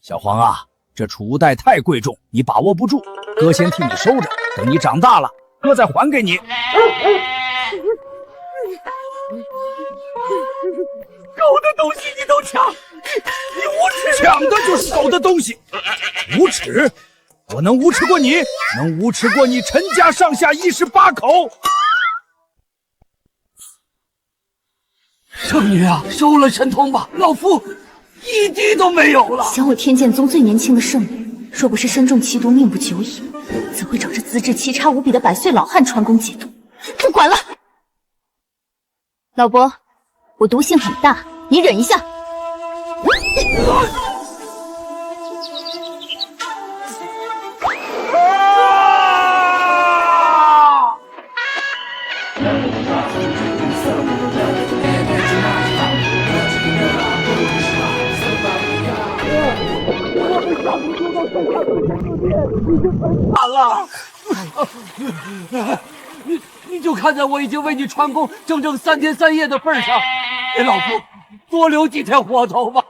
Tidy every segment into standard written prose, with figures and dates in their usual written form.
小黄啊，这储物袋太贵重，你把握不住，哥先替你收着，等你长大了，哥再还给你。狗的东西你都抢，你无耻！抢的就是狗的东西，无耻！我能无耻过你？能无耻过你陈家上下18口？圣女啊，收了神通吧，老夫一滴都没有了。想我天剑宗最年轻的圣女，若不是身中奇毒，命不久矣，怎会找这资质奇差无比的100岁老汉传功解毒？不管了，老伯，我毒性很大，你忍一下。惨了！你就看在我已经为你传功整整3天3夜的份上，给老夫多留几天活头吧。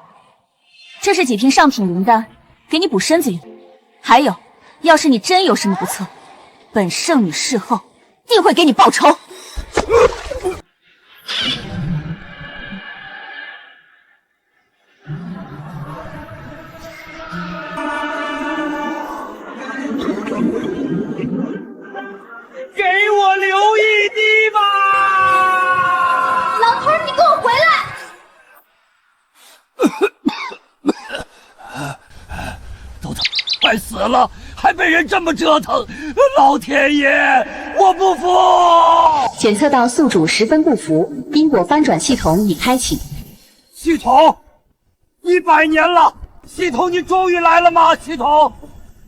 这是几瓶上品灵丹，给你补身子用。还有，要是你真有什么不测，本圣女事后定会给你报仇。给我留一滴吧！老头儿，你给我回来！都他妈快死了，还被人这么折腾！老天爷，我不服！检测到宿主十分不服，因果翻转系统已开启。系统，100年了，系统你终于来了吗？系统，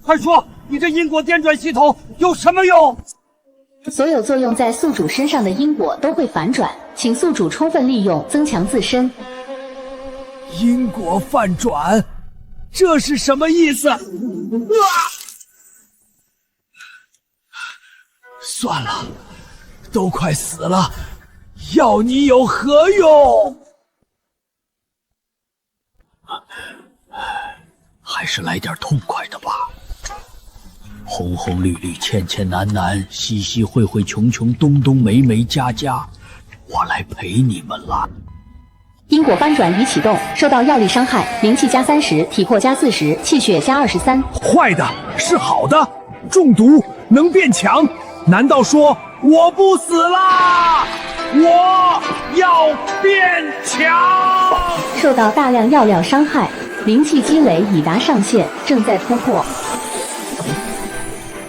快说，你这因果颠转系统有什么用？所有作用在宿主身上的因果都会反转，请宿主充分利用，增强自身。因果反转，这是什么意思？算了，都快死了，要你有何用？还是来点痛快的吧。红红绿绿，浅浅蓝蓝，稀稀晦晦，穷穷东东，美美家家，我来陪你们了。因果翻转已启动，受到药力伤害，灵气加30，体魄加40，气血加23。坏的是好的，中毒能变强，难道说我不死啦？我要变强！受到大量药料伤害，灵气积累已达上限，正在突破。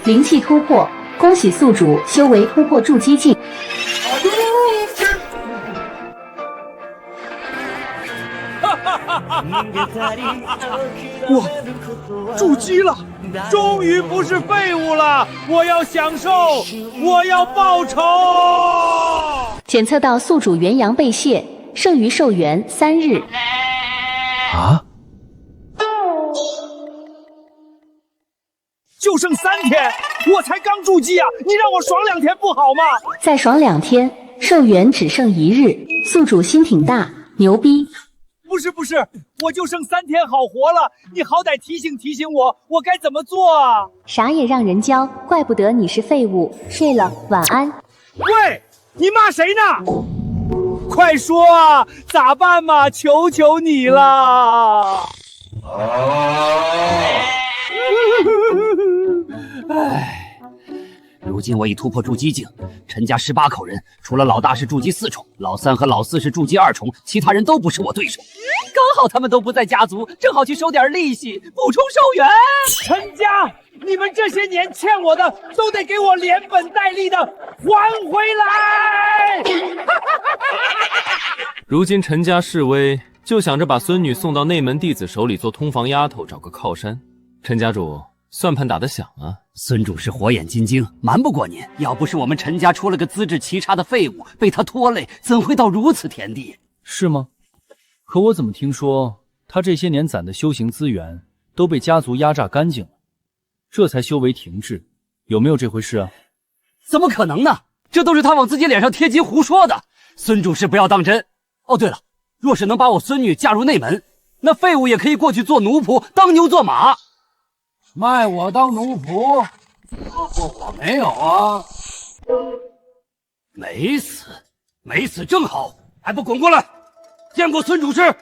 灵气突破，恭喜宿主修为突破筑基境。我筑基了，终于不是废物了！我要享受，我要报仇！检测到宿主元阳被泄，剩余寿元3日。啊？就剩3天，我才刚筑基啊！你让我爽2天不好吗？再爽2天，寿元只剩1日。宿主心挺大，牛逼！不是，我就剩3天好活了，你好歹提醒提醒我，我该怎么做啊？啥也让人教，怪不得你是废物。睡了，晚安。喂，你骂谁呢？快说啊，咋办嘛？求求你了！唉，如今我已突破筑基境，陈家18口人，除了老大是筑基4重，老三和老四是筑基2重，其他人都不是我对手。刚好他们都不在家族，正好去收点利息，补充寿元。陈家，你们这些年欠我的，都得给我连本带利的还回来！如今陈家示威，就想着把孙女送到内门弟子手里做通房丫头，找个靠山。陈家主算盘打得响啊！孙主是火眼金睛，瞒不过您。要不是我们陈家出了个资质奇差的废物，被他拖累，怎会到如此田地？是吗？可我怎么听说他这些年攒的修行资源都被家族压榨干净了，这才修为停滞，有没有这回事啊？怎么可能呢？这都是他往自己脸上贴金胡说的。孙主是不要当真。哦，对了，若是能把我孙女嫁入内门，那废物也可以过去做奴仆，当牛做马。卖我当奴仆？我没有啊。没死，没死正好，还不滚过来！见过孙主事。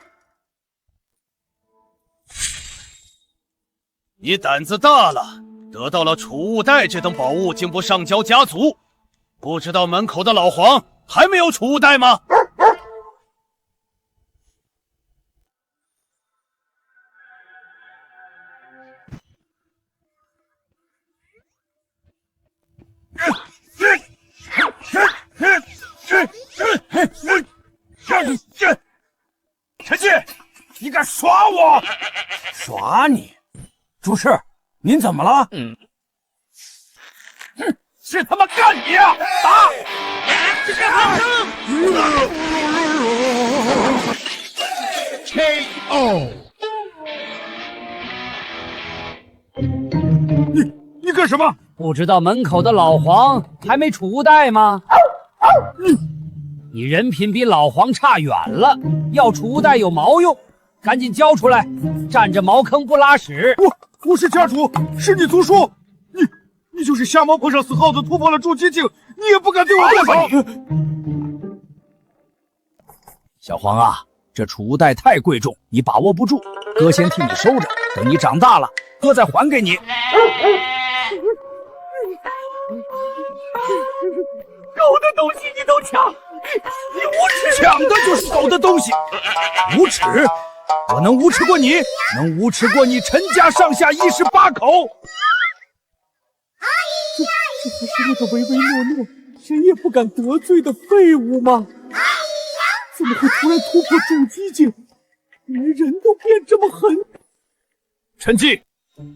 你胆子大了，得到了储物袋这等宝物，竟不上交家族。不知道门口的老黄还没有储物袋吗？陈进，你敢耍我？耍你？主事，您怎么了？是他妈干你啊！打！KO！ 你干什么？不知道门口的老黄还没储物袋吗？你人品比老黄差远了，要储物袋有毛用？赶紧交出来！占着茅坑不拉屎！我是家主，是你族叔。你就是瞎猫碰上死耗子，突破了筑基境，你也不敢对我动手。小黄啊，这储物袋太贵重，你把握不住，哥先替你收着，等你长大了，哥再还给你。狗的东西你都抢，你无耻！抢的就是狗的东西，无耻！我能无耻过你，能无耻过你陈家上下18口。这不是那个唯唯诺诺，谁也不敢得罪的废物吗？怎么会突然突破筑基境，连人都变这么狠？陈继，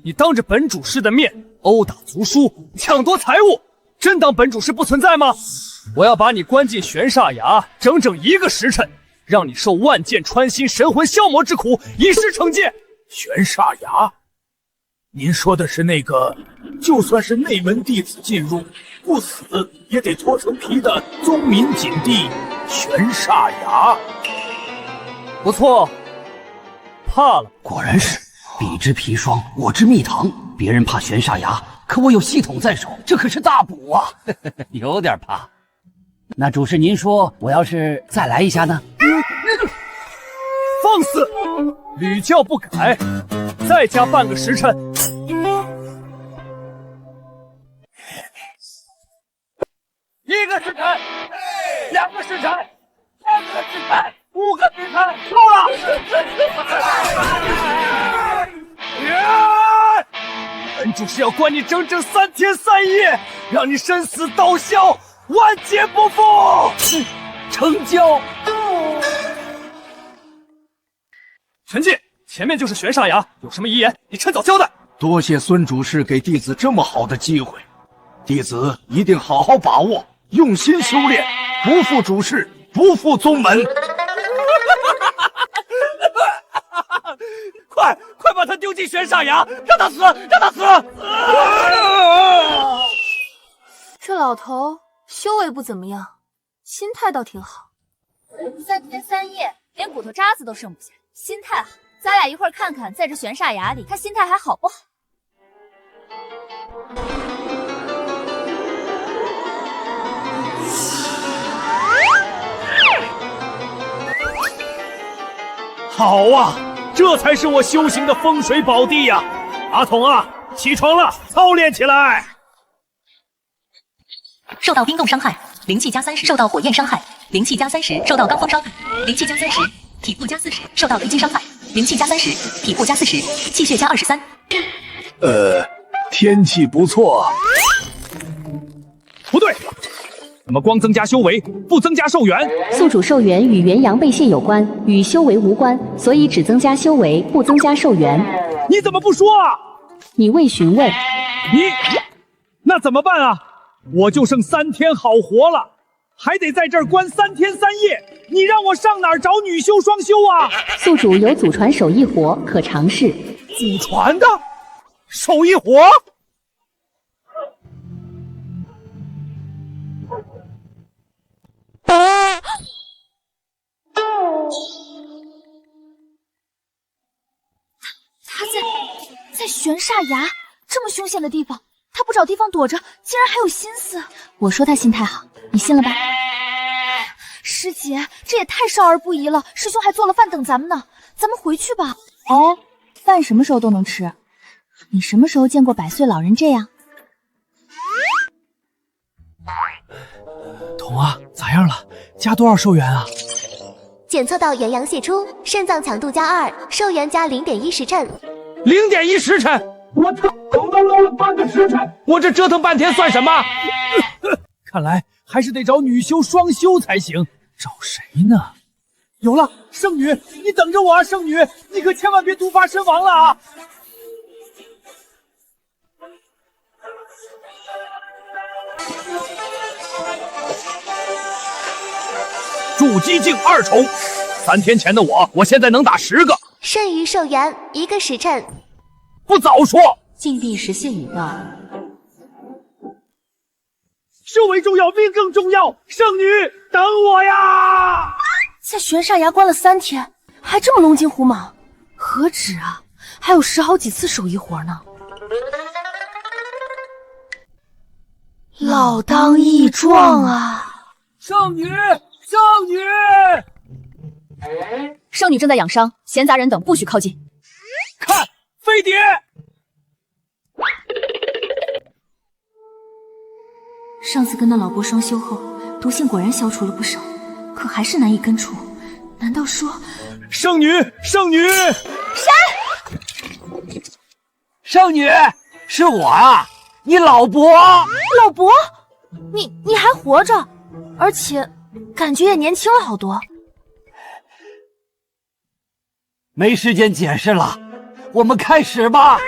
你当着本主事的面殴打族叔，抢夺财物，真当本主事不存在吗？我要把你关进玄煞崖整整1个时辰，让你受万箭穿心、神魂消磨之苦，以示惩戒。玄煞崖？您说的是那个，就算是内门弟子进入，不死也得脱层皮的宗民禁地玄煞崖？不错，怕了。果然是彼之砒霜，我之蜜糖。别人怕玄煞崖，可我有系统在手，这可是大补啊！有点怕。那主事，您说我要是再来一下呢？放肆！屡教不改，再加半个时辰。1个时辰，2个时辰，3个时辰，5个时辰，够了！本主是要关你整整3天3夜，让你生死道消，万劫不复。成交。陈进，前面就是玄煞崖，有什么遗言，你趁早交代。多谢孙主事给弟子这么好的机会，弟子一定好好把握，用心修炼，不负主事，不负宗门。快把他丢进玄煞崖，让他死，让他死！这老头修为不怎么样，心态倒挺好。3天3夜，连骨头渣子都剩不下，心态好。咱俩一会儿看看，在这玄煞崖里，他心态还好不好？好啊，这才是我修行的风水宝地呀！阿童啊，起床了，操练起来！受到冰冻伤害，灵气加30；受到火焰伤害，灵气加30；受到罡风伤害，灵气加30；体魄加40；受到雷击伤害，灵气加30；体魄加40；气血加23。天气不错。不对，怎么光增加修为，不增加寿元？宿主寿元与元阳被泄有关，与修为无关，所以只增加修为，不增加寿元。你怎么不说啊？你未询问。那怎么办啊？我就剩3天好活了，还得在这儿关3天3夜，你让我上哪儿找女修双修啊？宿主有祖传手艺活可尝试。祖传的手艺活？他在悬煞崖这么凶险的地方，他不找地方躲着，竟然还有心思。我说他心态好，你信了吧？师姐，这也太少儿不宜了。师兄还做了饭等咱们呢，咱们回去吧。哎，饭什么时候都能吃，你什么时候见过100岁老人这样？童啊，咋样了？加多少寿元啊？检测到元阳泄出，肾脏强度加2，寿元加0.1时辰。0.1时辰，我操，走到了半个时辰，我这折腾半天算什么？看来还是得找女修双修才行。找谁呢？有了，圣女，你等着我啊！圣女，你可千万别毒发身亡了啊！筑基境2重，3天前的我现在能打10个。剩余寿元1个时辰。不早说！禁闭时限已到。修为重要，命更重要。圣女，等我呀！在悬煞崖关了3天，还这么龙精虎猛，何止啊，还有10好几次手艺活呢。老当益壮啊！圣女，圣女！圣女正在养伤，闲杂人等不许靠近。看，飞碟！上次跟那老伯双修后，毒性果然消除了不少，可还是难以根除。难道说……圣女，圣女！谁？圣女，是我啊，你老伯。老伯，你还活着，而且感觉也年轻了好多。没时间解释了，我们开始吧。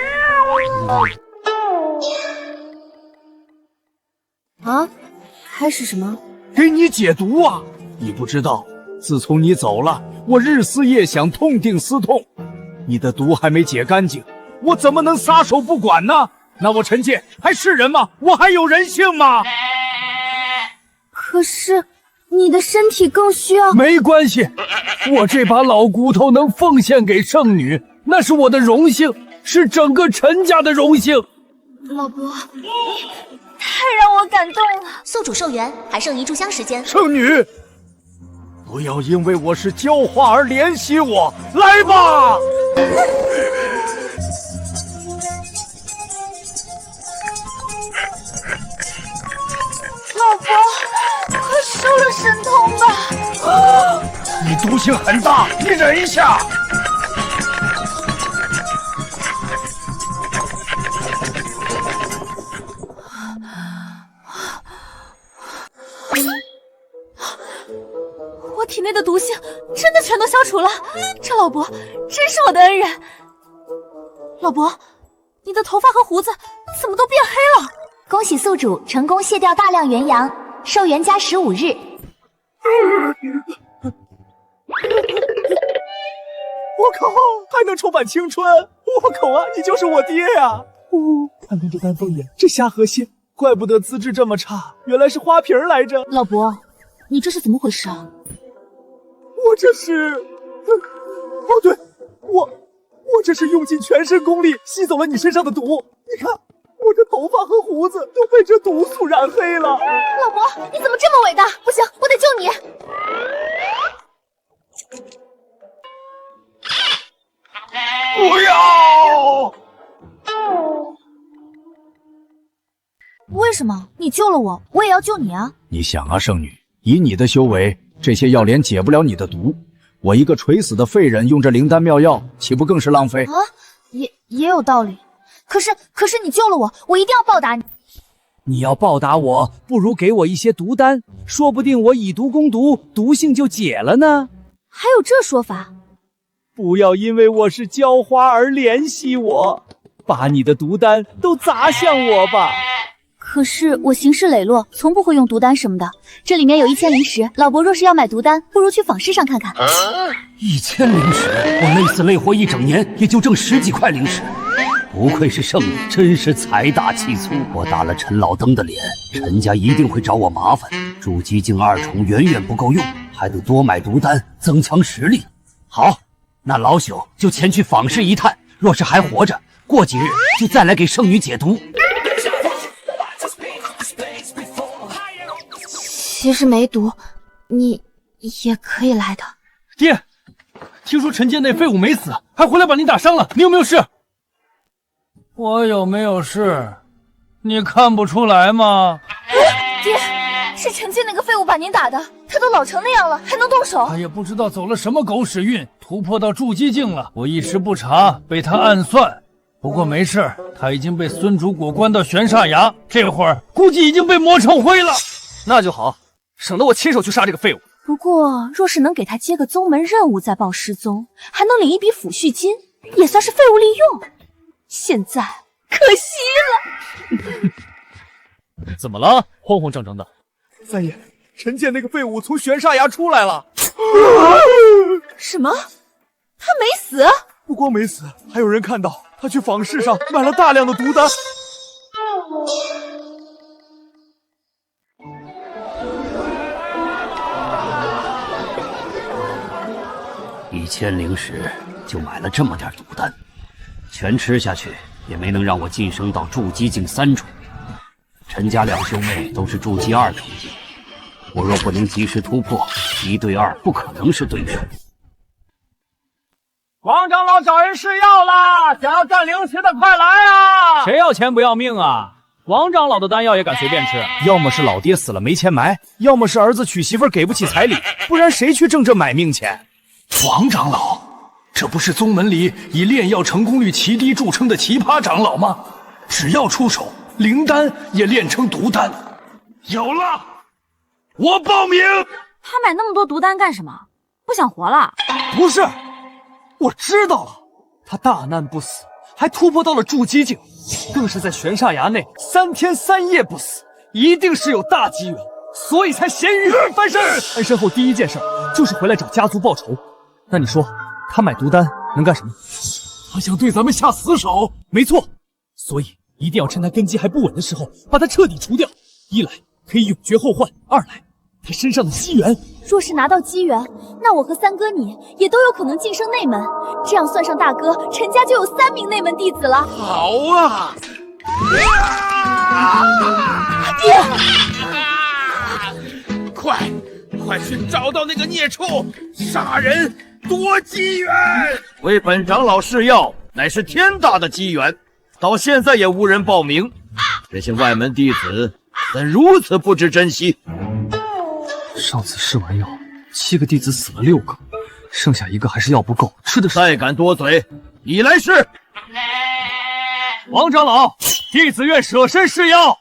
啊？开始什么？给你解毒啊！你不知道，自从你走了，我日思夜想，痛定思痛。你的毒还没解干净，我怎么能撒手不管呢？那我陈介还是人吗？我还有人性吗？可是你的身体更需要……没关系，我这把老骨头能奉献给圣女，那是我的荣幸，是整个陈家的荣幸。老伯，你太让我感动了。宿主寿元还剩1炷香时间。圣女，不要因为我是浇花而怜惜我，来吧！老伯，快收了神通吧！你毒性很大，你忍一下。我体内的毒性真的全都消除了，这老伯真是我的恩人。老伯，你的头发和胡子怎么都变黑了？恭喜宿主成功卸掉大量元阳，寿元加15日。我靠，还能重返青春！我口啊，你就是我爹呀！看看这丹凤眼，这虾河蟹，怪不得资质这么差，原来是花瓶来着。老伯，你这是怎么回事啊？我这是……哦对，我这是用尽全身功力吸走了你身上的毒。你看，我这头发和胡子都被这毒素染黑了。老伯，你怎么这么伟大？不行，我得救你！不要！为什么？你救了我，我也要救你啊！你想啊，圣女，以你的修为，这些药连解不了你的毒。我一个垂死的废人用这灵丹妙药，岂不更是浪费？啊，也有道理。可是你救了我，我一定要报答你。你要报答我，不如给我一些毒丹，说不定我以毒攻毒，毒性就解了呢。还有这说法？不要因为我是浇花而怜惜我，把你的毒丹都砸向我吧。可是我行事磊落，从不会用毒丹什么的。这里面有1000灵石，老伯若是要买毒丹，不如去坊市上看看。1000灵石，我累死累活1整年，也就挣10几块灵石。不愧是圣女，真是财大气粗。我打了陈老登的脸，陈家一定会找我麻烦。筑基境2重远远不够用，还得多买毒丹，增强实力。好，那老朽就前去坊市一探，若是还活着，过几日就再来给圣女解毒。其实没毒，你也可以来的。爹，听说陈家那废物没死，还回来把你打伤了，你有没有事？我有没有事？你看不出来吗？爹，是陈界那个废物把您打的，他都老成那样了，还能动手？他也不知道走了什么狗屎运，突破到筑基境了。我一时不察，被他暗算。不过没事，他已经被孙主果关到玄煞崖，这会儿估计已经被磨成灰了。那就好，省得我亲手去杀这个废物。不过，若是能给他接个宗门任务再报失踪，还能领一笔抚恤金，也算是废物利用。现在可惜了。怎么了？慌慌张张的。三爷，陈建那个废物从玄煞崖出来了。什么？他没死？不光没死，还有人看到他去坊市上买了大量的毒丹。1010就买了这么点毒丹，全吃下去也没能让我晋升到筑基境3重。陈家两兄妹都是筑基2重境，我若不能及时突破，1对2不可能是对手。王长老找人试药啦，想要占灵石的快来啊！谁要钱不要命啊？王长老的丹药也敢随便吃？要么是老爹死了没钱埋，要么是儿子娶媳妇给不起彩礼，不然谁去挣这买命钱？王长老，这不是宗门里以炼药成功率奇低著称的奇葩长老吗？只要出手，灵丹也炼成毒丹。有了，我报名。他买那么多毒丹干什么？不想活了？不是，我知道了，他大难不死，还突破到了筑基境，更是在玄煞崖内3天3夜不死，一定是有大机缘，所以才咸鱼翻身。翻身后第一件事就是回来找家族报仇。那你说他买毒丹能干什么？他想对咱们下死手。没错，所以一定要趁他根基还不稳的时候把他彻底除掉。一来可以永绝后患，二来他身上的机缘。若是拿到机缘，那我和三哥你也都有可能晋升内门，这样算上大哥，陈家就有3名内门弟子了。好啊！爹，快去找到那个孽畜，杀人夺机缘！为本长老试药，乃是天大的机缘，到现在也无人报名，这些外门弟子怎如此不知珍惜？上次试完药，7个弟子死了6个，剩下1个还是药不够，吃的是。再敢多嘴，你来试！王长老，弟子愿舍身试药。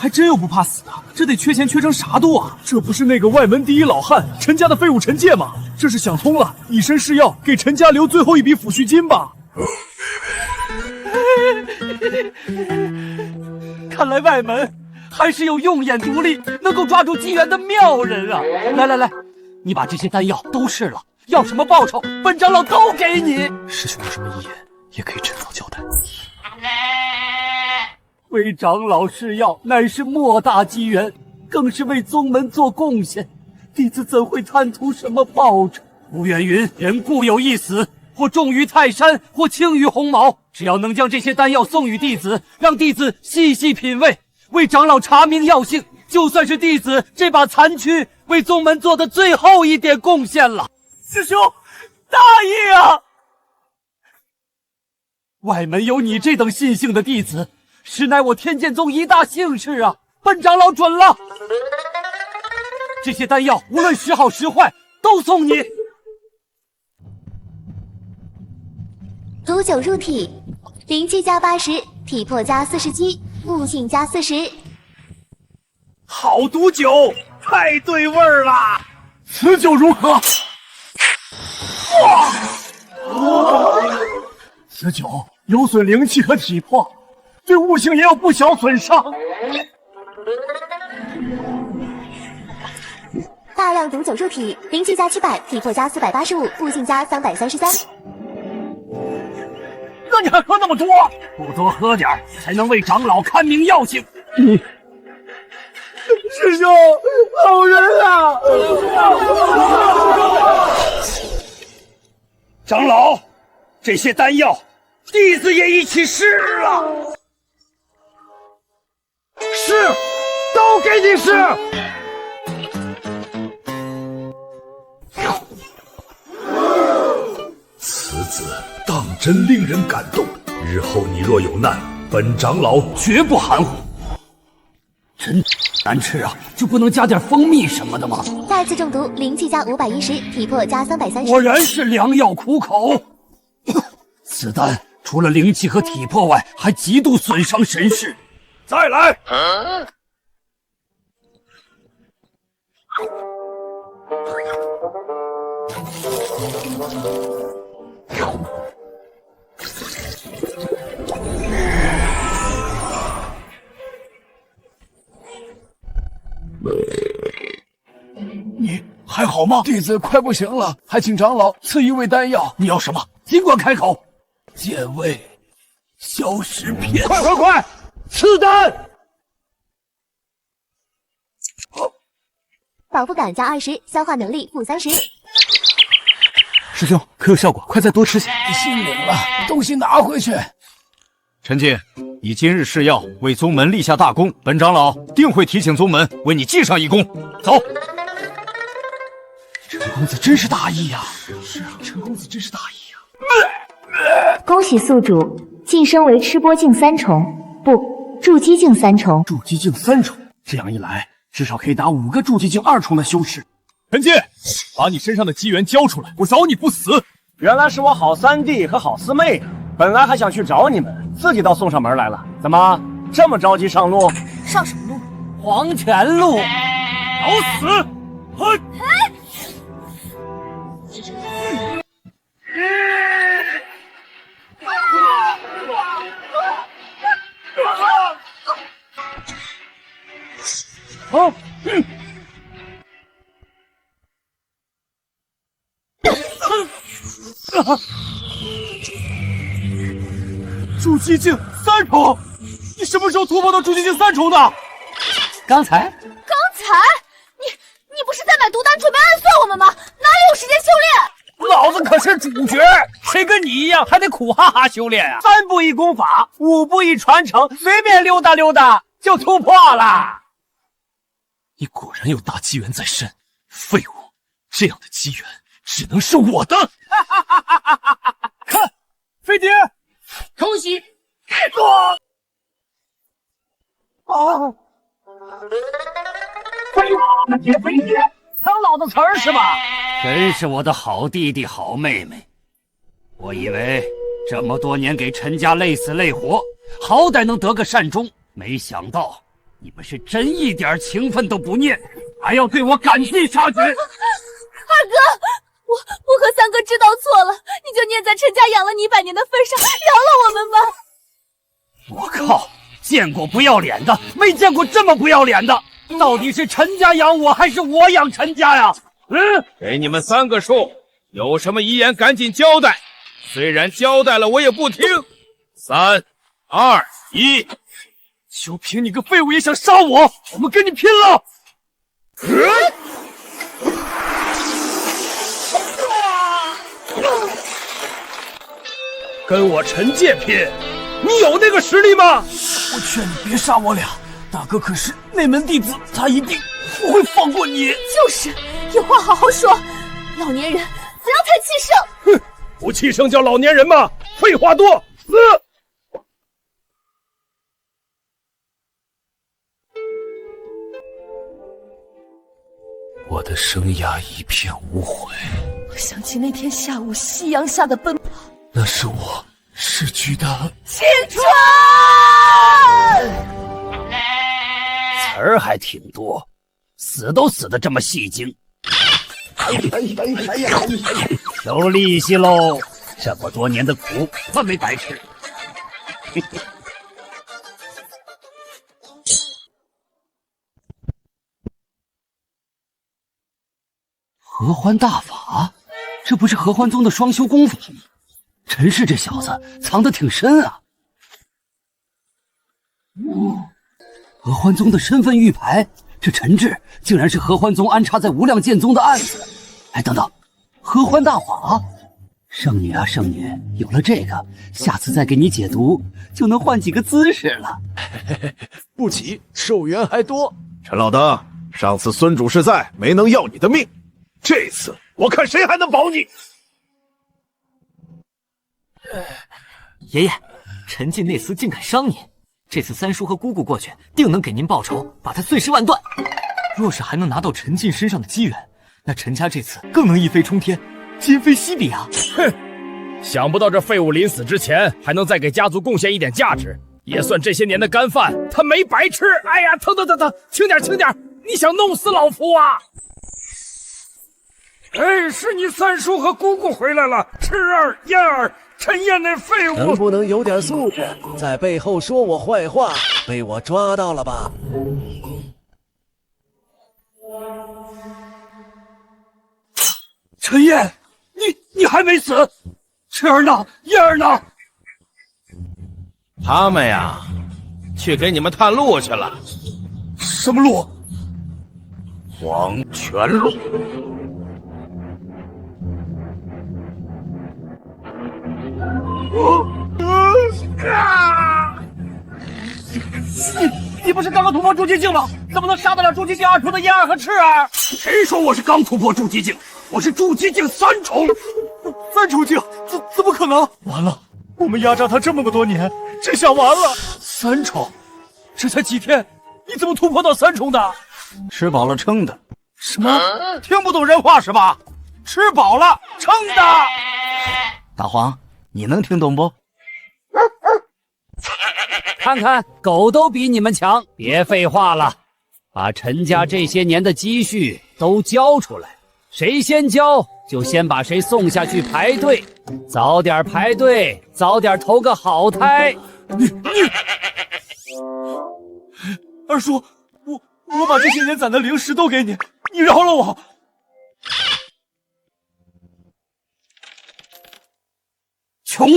还真有不怕死的，这得缺钱缺成啥度啊！这不是那个外门第一老汉陈家的废物陈介吗？这是想通了，以身试药，给陈家留最后一笔抚恤金吧。看来外门还是有用眼独立，能够抓住机缘的妙人啊！来，你把这些丹药都试了，要什么报酬，本长老都给你。师兄有什么遗言，也可以趁早交代。为长老试药，乃是莫大机缘，更是为宗门做贡献，弟子怎会贪图什么报酬？吴远云，人固有一死，或重于泰山，或轻于鸿毛。只要能将这些丹药送与弟子，让弟子细细品味，为长老查明药性，就算是弟子这把残躯为宗门做的最后一点贡献了。师兄，大意啊！外门有你这等信性的弟子，实乃我天剑宗一大幸事啊！本长老准了，这些丹药无论时好时坏，都送你。毒酒入体，灵气加80，体魄加47，悟性加40。好毒酒，太对味儿了！此酒如何？此酒有损灵气和体魄，对悟性也有不小损伤。大量毒酒入体，灵气加700，体魄加485，悟性加333。那你还喝那么多？不多喝点才能为长老看明要性。师兄，好人啊！长老，这些丹药，弟子也一起试了。试，都给你试。此子当真令人感动。日后你若有难，本长老绝不含糊。真难吃啊，就不能加点蜂蜜什么的吗？再次中毒，灵气加510，体魄加330。果然是良药苦口。此丹除了灵气和体魄外，还极度损伤神识。再来。你还好吗？弟子快不行了，还请长老赐一味丹药。你要什么？尽管开口。健胃消食片。快！赐丹！饱腹感加20，消化能力-30。师兄，可有效果？快再多吃些。心领了，东西拿回去。陈进，你今日试药，为宗门立下大功，本长老定会提请宗门为你记上一功。走。陈公子真是大义呀！是啊，陈公子真是大义呀！恭喜宿主晋升为吃播境3重，不，筑基境3重。筑基境3重，这样一来，至少可以打5个筑基境2重的修士。陈进，把你身上的机缘交出来，我饶你不死。原来是我好三弟和好四妹，本来还想去找你们，自己倒送上门来了。怎么这么着急上路？上什么路？黄泉路。找死！嘿！啊！筑基境3重，你什么时候突破到筑基境3重的？刚才，你不是在买毒丹准备暗算我们吗？哪里有时间修炼？老子可是主角，谁跟你一样还得苦哈哈修炼啊？3步一功法，5步一传承，随便溜达溜达就突破了。你果然有大机缘在身，废物！这样的机缘只能是我的。看，飞碟，恭喜！飞碟，当老子词儿是吧？真是我的好弟弟好妹妹。我以为这么多年给陈家累死累活，好歹能得个善终，没想到你们是真一点情分都不念，还要对我赶尽杀绝。二哥，我和三哥知道错了，你就念在陈家养了你100年的份上，饶了我们吧。我靠，见过不要脸的，没见过这么不要脸的。到底是陈家养我，还是我养陈家呀？给你们3个数，有什么遗言赶紧交代。虽然交代了，我也不听。3、2、1，就凭你个废物也想杀我？我们跟你拼了！跟我陈介拼，你有那个实力吗？我劝你别杀我俩，大哥可是内门弟子，他一定不会放过你。就是，有话好好说。老年人怎样才气盛？哼，不气盛叫老年人吗？废话多，死！我的生涯一片无悔。我想起那天下午夕阳下的奔跑，那是我逝去的青春。词儿还挺多，死都死得这么戏精。有利息喽！这么多年的苦，可没白吃。合欢大法，这不是合欢宗的双修功法吗？陈氏这小子藏得挺深啊。合欢宗的身份玉牌，这陈志竟然是合欢宗安插在无量剑宗的案子。哎，等等，合欢大法，圣女啊圣女，有了这个，下次再给你解毒就能换几个姿势了。不急，寿元还多。陈老登，上次孙主事在，没能要你的命，这次我看谁还能保你。爷爷，陈进那厮竟敢伤您，这次三叔和姑姑过去，定能给您报仇，把他碎尸万段。若是还能拿到陈进身上的机缘，那陈家这次更能一飞冲天，今非昔比啊！哼，想不到这废物临死之前还能再给家族贡献一点价值，也算这些年的干饭他没白吃。哎呀，疼，轻点，你想弄死老夫啊？哎，是你三叔和姑姑回来了，赤儿、燕儿。陈燕那废物，能不能有点素质？在背后说我坏话，被我抓到了吧？陈燕，你还没死？赤儿呢？燕儿呢？他们呀，去给你们探路去了。什么路？黄泉路。你不是刚刚突破筑基境吗？怎么能杀得了筑基境2重的燕儿和赤儿？谁说我是刚突破筑基境？我是筑基境3重。3重境？怎么可能？完了，我们压榨他这么多年，这下完了。3重，这才几天，你怎么突破到3重的？吃饱了撑的。什么？听不懂人话是吧？吃饱了撑的。大黄，你能听懂不？看看，狗都比你们强，别废话了，把陈家这些年的积蓄都交出来，谁先交就先把谁送下去排队，早点排队，早点投个好胎。你，二叔，我把这些年攒的零食都给你，你饶了我。穷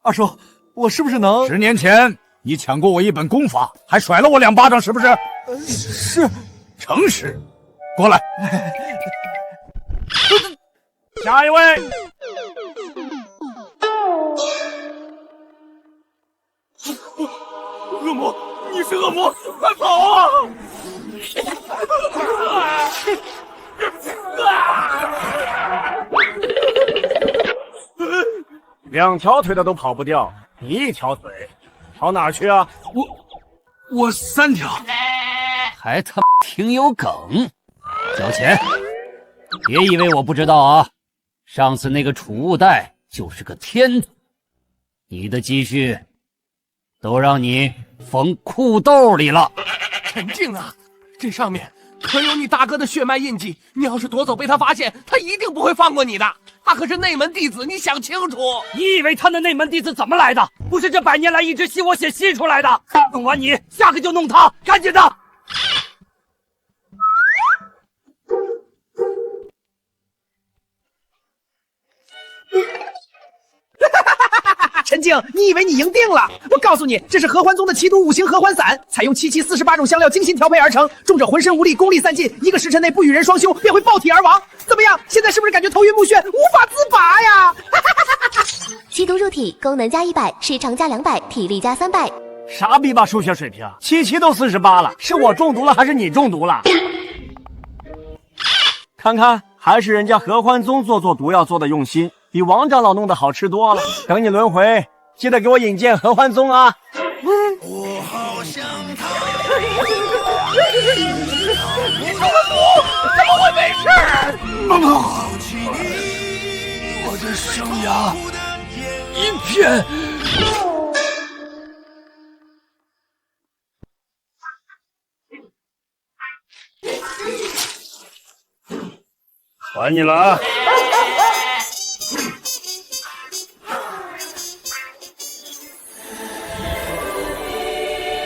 二叔，我是不是能？10年前你抢过我一本功法，还甩了我2巴掌，是不是？是。诚实，过来。下一位。恶魔，你是恶魔，快跑啊！2条腿的都跑不掉，你1条腿，跑哪儿去啊？我3条，还他妈挺有梗。交钱！别以为我不知道啊，上次那个储物袋就是个天土，你的积蓄都让你缝裤兜里了。陈静啊，这上面可有你大哥的血脉印记，你要是夺走被他发现，他一定不会放过你的。他可是内门弟子，你想清楚。你以为他的内门弟子怎么来的？不是这100年来一直吸我血吸出来的。弄完你，下个就弄他，赶紧的！陈静，你以为你赢定了？我告诉你，这是合欢宗的奇毒5行合欢散，采用7七48种香料精心调配而成，重者浑身无力，功力散尽，1个时辰内不与人双修，便会爆体而亡。怎么样？现在是不是感觉头晕目眩，无法自拔呀？奇毒入体，功能加100，时长加200，体力加300。啥逼吧数学水平？77都48了，是我中毒了还是你中毒了？看看，还是人家合欢宗做毒药做的用心，比王长老弄得好吃多了。等你轮回，记得给我引荐合欢宗啊！我好想逃。怎么会没事？妈妈，我的生涯一片。还你了啊！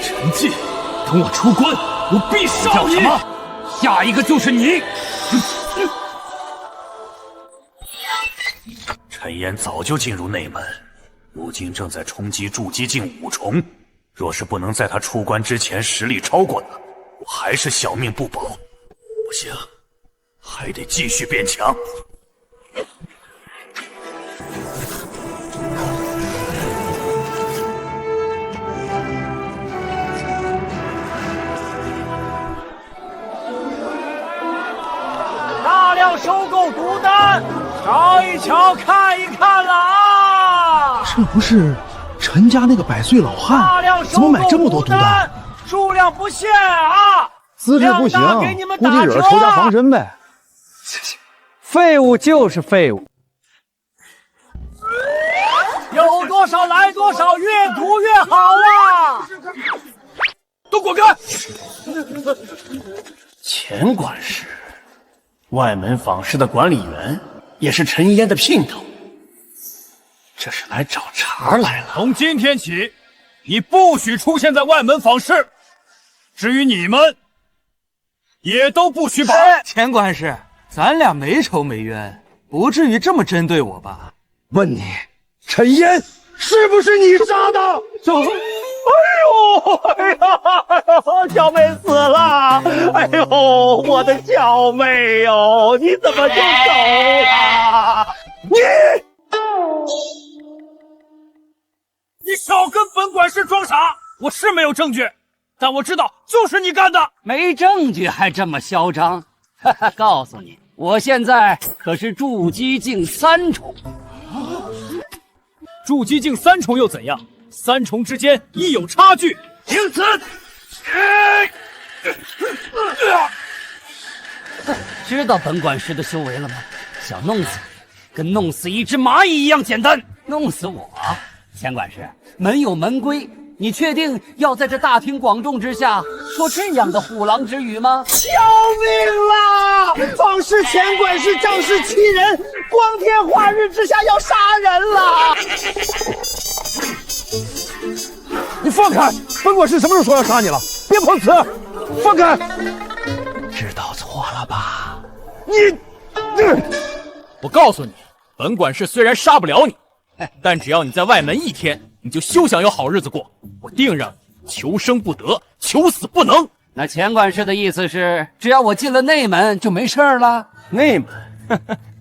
陈进，等我出关，我必杀你！叫什么？下一个就是你！陈陈烟早就进入内门，如今正在冲击筑基境5重。若是不能在他出关之前实力超过他，我还是小命不保。不行，还得继续变强。大量收购毒丹，瞧一瞧，看一看了啊！这不是陈家那个百岁老汉？怎么买这么多毒丹？数量不限啊！资质不行，估计惹仇家防身呗。废物就是废物，有多少来多少，越毒越好啊！都滚开！钱管事，外门坊市的管理员，也是陈烟的姘头。这是来找茬来了。从今天起，你不许出现在外门坊市。至于你们，也都不许跑。钱管事，咱俩没仇没冤，不至于这么针对我吧？问你，陈烟是不是你杀的？哎呦，小妹死了！哎呦，我的小妹哟，你怎么就走了？你少跟本管事装傻！我是没有证据，但我知道就是你干的。没证据还这么嚣张？哈哈，告诉你，我现在可是筑基境3重。筑基境3重又怎样？3重之间亦有差距。停此！知道本管事的修为了吗？想弄死你，跟弄死一只蚂蚁一样简单。弄死我？钱管事，门有门规，你确定要在这大庭广众之下说这样的虎狼之语吗？救命啦！方氏钱管事仗势欺人，光天化日之下要杀人了！你放开！本管事什么时候说要杀你了？别碰瓷！放开！知道错了吧？我告诉你，本管事虽然杀不了你，但只要你在外门1天，你就休想有好日子过。我定让你求生不得，求死不能。那钱管事的意思是，只要我进了内门就没事了？内门？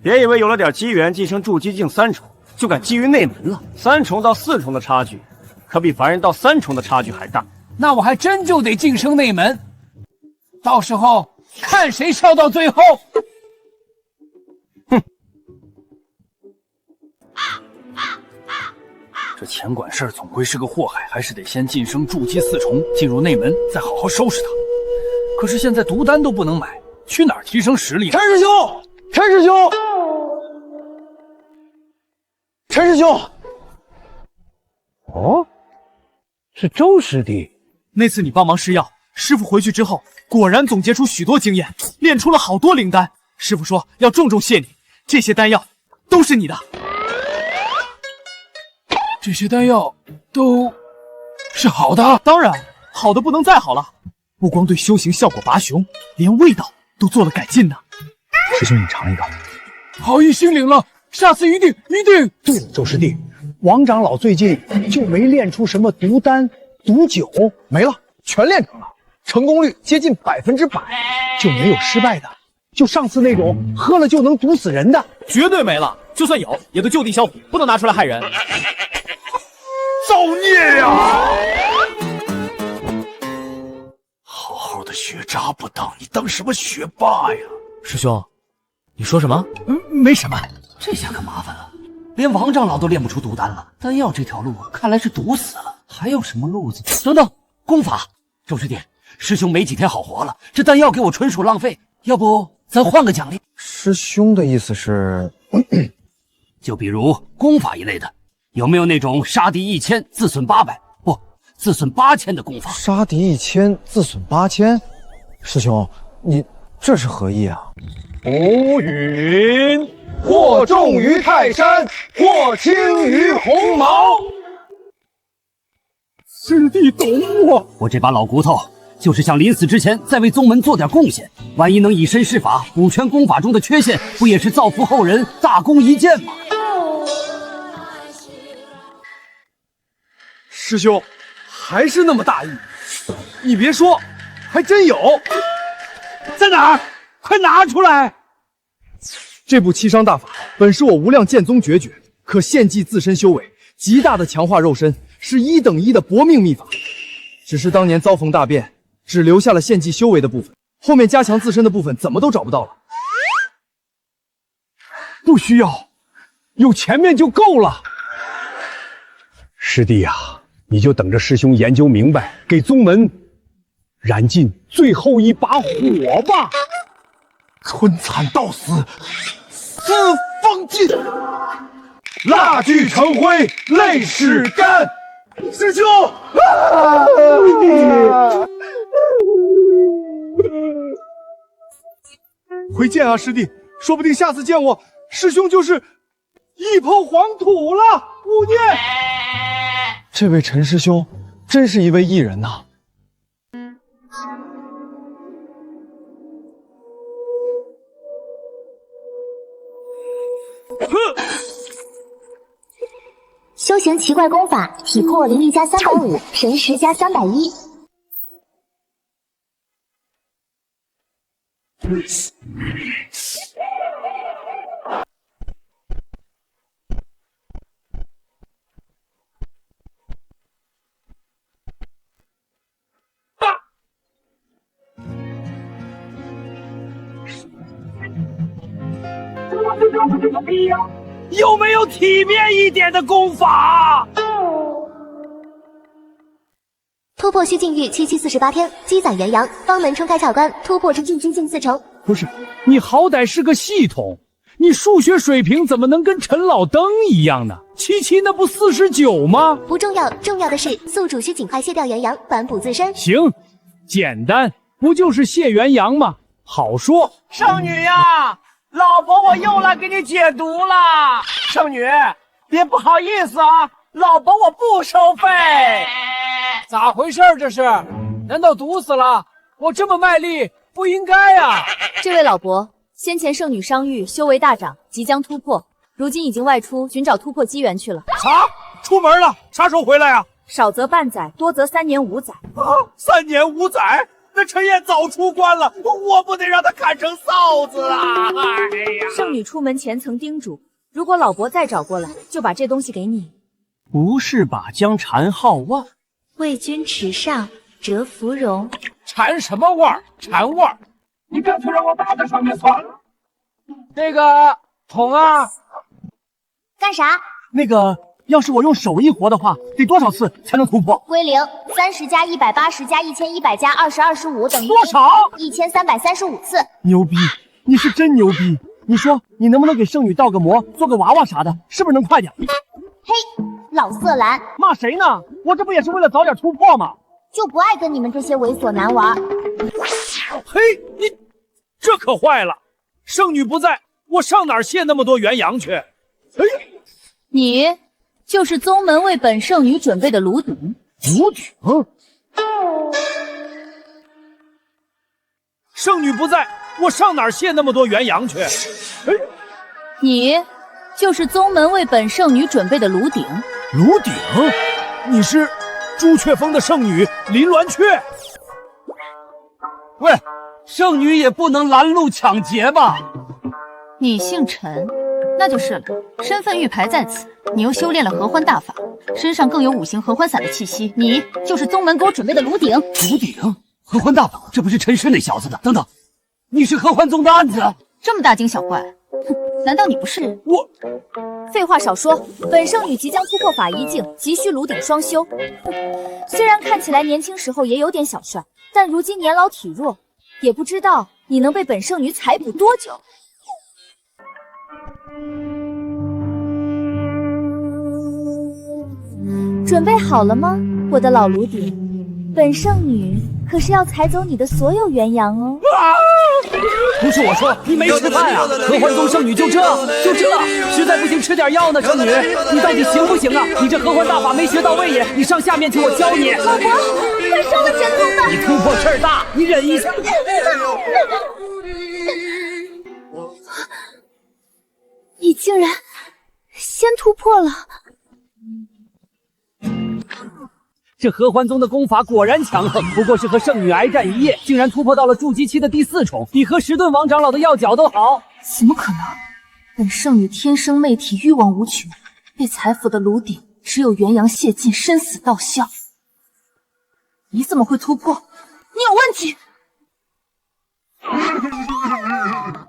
别以为有了点机缘晋升筑基境3重，就敢觊觎内门了。3重到4重的差距，可比凡人到3重的差距还大。那我还真就得晋升内门，到时候看谁笑到最后。这钱管事总归是个祸害，还是得先晋升筑基4重，进入内门，再好好收拾他。可是现在毒丹都不能买，去哪儿提升实力？陈师兄，陈师兄，陈师兄！哦，是周师弟。那次你帮忙试药，师傅回去之后，果然总结出许多经验，炼出了好多灵丹。师傅说要重重谢你，这些丹药都是你的。这些丹药都是好的？当然，好的不能再好了。不光对修行效果拔雄，连味道都做了改进呢。师兄，你尝一个。好意心领了，下次一定。对了，周师弟，王长老最近就没练出什么毒丹、毒酒，没了，全练成了，成功率接近100%，就没有失败的。就上次那种喝了就能毒死人的，绝对没了。就算有，也都就地销毁，不能拿出来害人。造孽呀！好好的学渣不当，你当什么学霸呀？师兄，你说什么？没什么。这下可麻烦了，连王长老都练不出毒丹了。丹药这条路看来是堵死了，还有什么路子？等等，功法！周师弟，师兄没几天好活了，这丹药给我纯属浪费，要不咱换个奖励？师兄的意思是，就比如功法一类的。有没有那种杀敌1000自损800，不，自损8000的功法？杀敌1000自损8000，师兄，你这是何意啊？浮云，或重于泰山，或轻于鸿毛。师弟懂我。我这把老骨头就是想临死之前再为宗门做点贡献，万一能以身试法，补全功法中的缺陷，不也是造福后人，大功一件吗？师兄，还是那么大意。你别说，还真有。在哪儿？快拿出来！这部七伤大法本是我无量剑宗绝学，可献祭自身修为，极大的强化肉身，是1等1的搏命秘法。只是当年遭逢大变，只留下了献祭修为的部分，后面加强自身的部分怎么都找不到了。不需要，有前面就够了。师弟啊，你就等着师兄研究明白，给宗门燃尽最后一把火吧！春蚕到死，丝方尽，蜡炬成灰泪始干。师兄，回见啊，师弟，说不定下次见我，师兄就是一抔黄土了。勿念。这位陈师兄，真是一位异人呐。修行奇怪功法，体魄灵力加350，神识加310。有没有体面一点的功法？突破虚境域7748天，积攒元阳，方能冲开窍关，突破至筑基境4重。不是，你好歹是个系统，你数学水平怎么能跟陈老登一样呢？77那不49吗？不重要，重要的是宿主需尽快卸掉元阳，反哺自身。行，简单，不就是卸元阳吗？好说。圣女呀，老婆我又来给你解毒了。圣女，别不好意思啊，老婆我不收费。咋回事这是？难道毒死了？我这么卖力，不应该啊！这位老伯，先前圣女伤愈，修为大涨，即将突破，如今已经外出寻找突破机缘去了。啥？出门了？啥时候回来呀？少则半载，多则3年5载。3年5载？那陈燕早出关了，我不得让她砍成臊子啊！哎呀！圣女出门前曾叮嘱，如果老伯再找过来，就把这东西给你。不是把江蝉好望，为君池上蛰芙蓉。蝉什么味儿？蝉味儿！你干脆让我打在上面算了。那个桶啊，干啥？那个，要是我用手一活的话，得多少次才能突破？归零，30加180加1100加2025等于多少？1335次。牛逼！你是真牛逼！你说你能不能给圣女倒个模，做个娃娃啥的，是不是能快点？嘿，老色懒，骂谁呢？我这不也是为了早点突破吗？就不爱跟你们这些猥琐男玩。嘿，你这可坏了！圣女不在，我上哪儿卸那么多元阳去？哎，你就是宗门为本圣女准备的炉鼎。炉鼎？圣女不在，我上哪儿卸那么多元阳去？哎，你就是宗门为本圣女准备的炉鼎。炉鼎？你是朱雀峰的圣女林鸾雀？喂，圣女也不能拦路抢劫吧？你姓陈，那就是了。身份玉牌在此，你又修炼了合欢大法，身上更有5行合欢散的气息，你就是宗门给我准备的炉鼎。炉鼎？合欢大法？这不是陈氏那小子的？等等，你是合欢宗的案子？这么大惊小怪，哼，难道你不是？我废话少说，本圣女即将突破法医境，急需炉鼎双修。虽然看起来年轻时候也有点小帅，但如今年老体弱，也不知道你能被本圣女采补多久。准备好了吗，我的老炉鼎？本圣女可是要采走你的所有元阳哦！不是我说，你没吃饭啊！合欢宗圣女就这，实在不行吃点药呢。圣女，你到底行不行啊？你这合欢大法没学到位也，你上下面去，我教你。老伯，快收了神通吧！你突破事儿大，你忍一下。你竟然先突破了！这合欢宗的功法果然强横，不过是和圣女挨战一夜，竟然突破到了筑基期的第4重，比和石盾王长老的要角都好。怎么可能？本圣女天生媚体，欲望无穷，被财府的炉鼎只有元阳泄尽，生死道消。你怎么会突破？你有问题！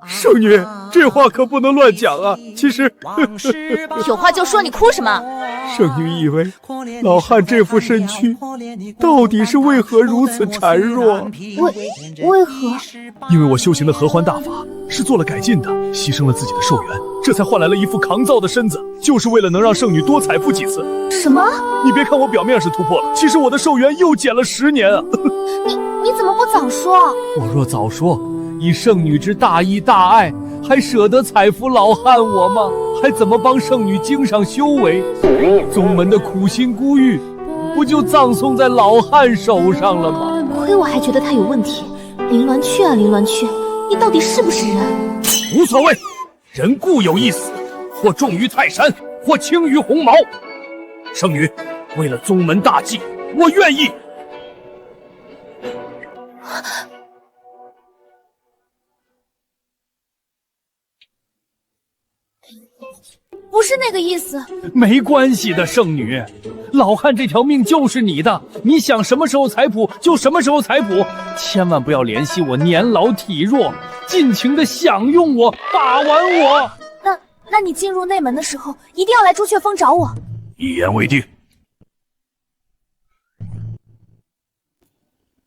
圣女，这话可不能乱讲啊！其实，有话就说，你哭什么？圣女以为老汉这副身躯到底是为何如此孱弱？为何？因为我修行的合欢大法是做了改进的，牺牲了自己的寿元，这才换来了一副抗造的身子，就是为了能让圣女多财富几次。什么？你别看我表面是突破了，其实我的寿元又减了10年啊！你怎么不早说？我若早说，以圣女之大义大爱，还舍得采服老汉我吗？还怎么帮圣女经上修为？宗门的苦心孤诣，不就葬送在老汉手上了吗？亏我还觉得他有问题。林鸾雀啊，林鸾雀，你到底是不是人？无所谓，人固有一死，或重于泰山，或轻于鸿毛。圣女，为了宗门大计，我愿意。不是那个意思。没关系的，圣女，老汉这条命就是你的，你想什么时候采补就什么时候采补，千万不要怜惜我年老体弱，尽情的享用我，把玩我。那你进入内门的时候，一定要来朱雀峰找我。一言为定。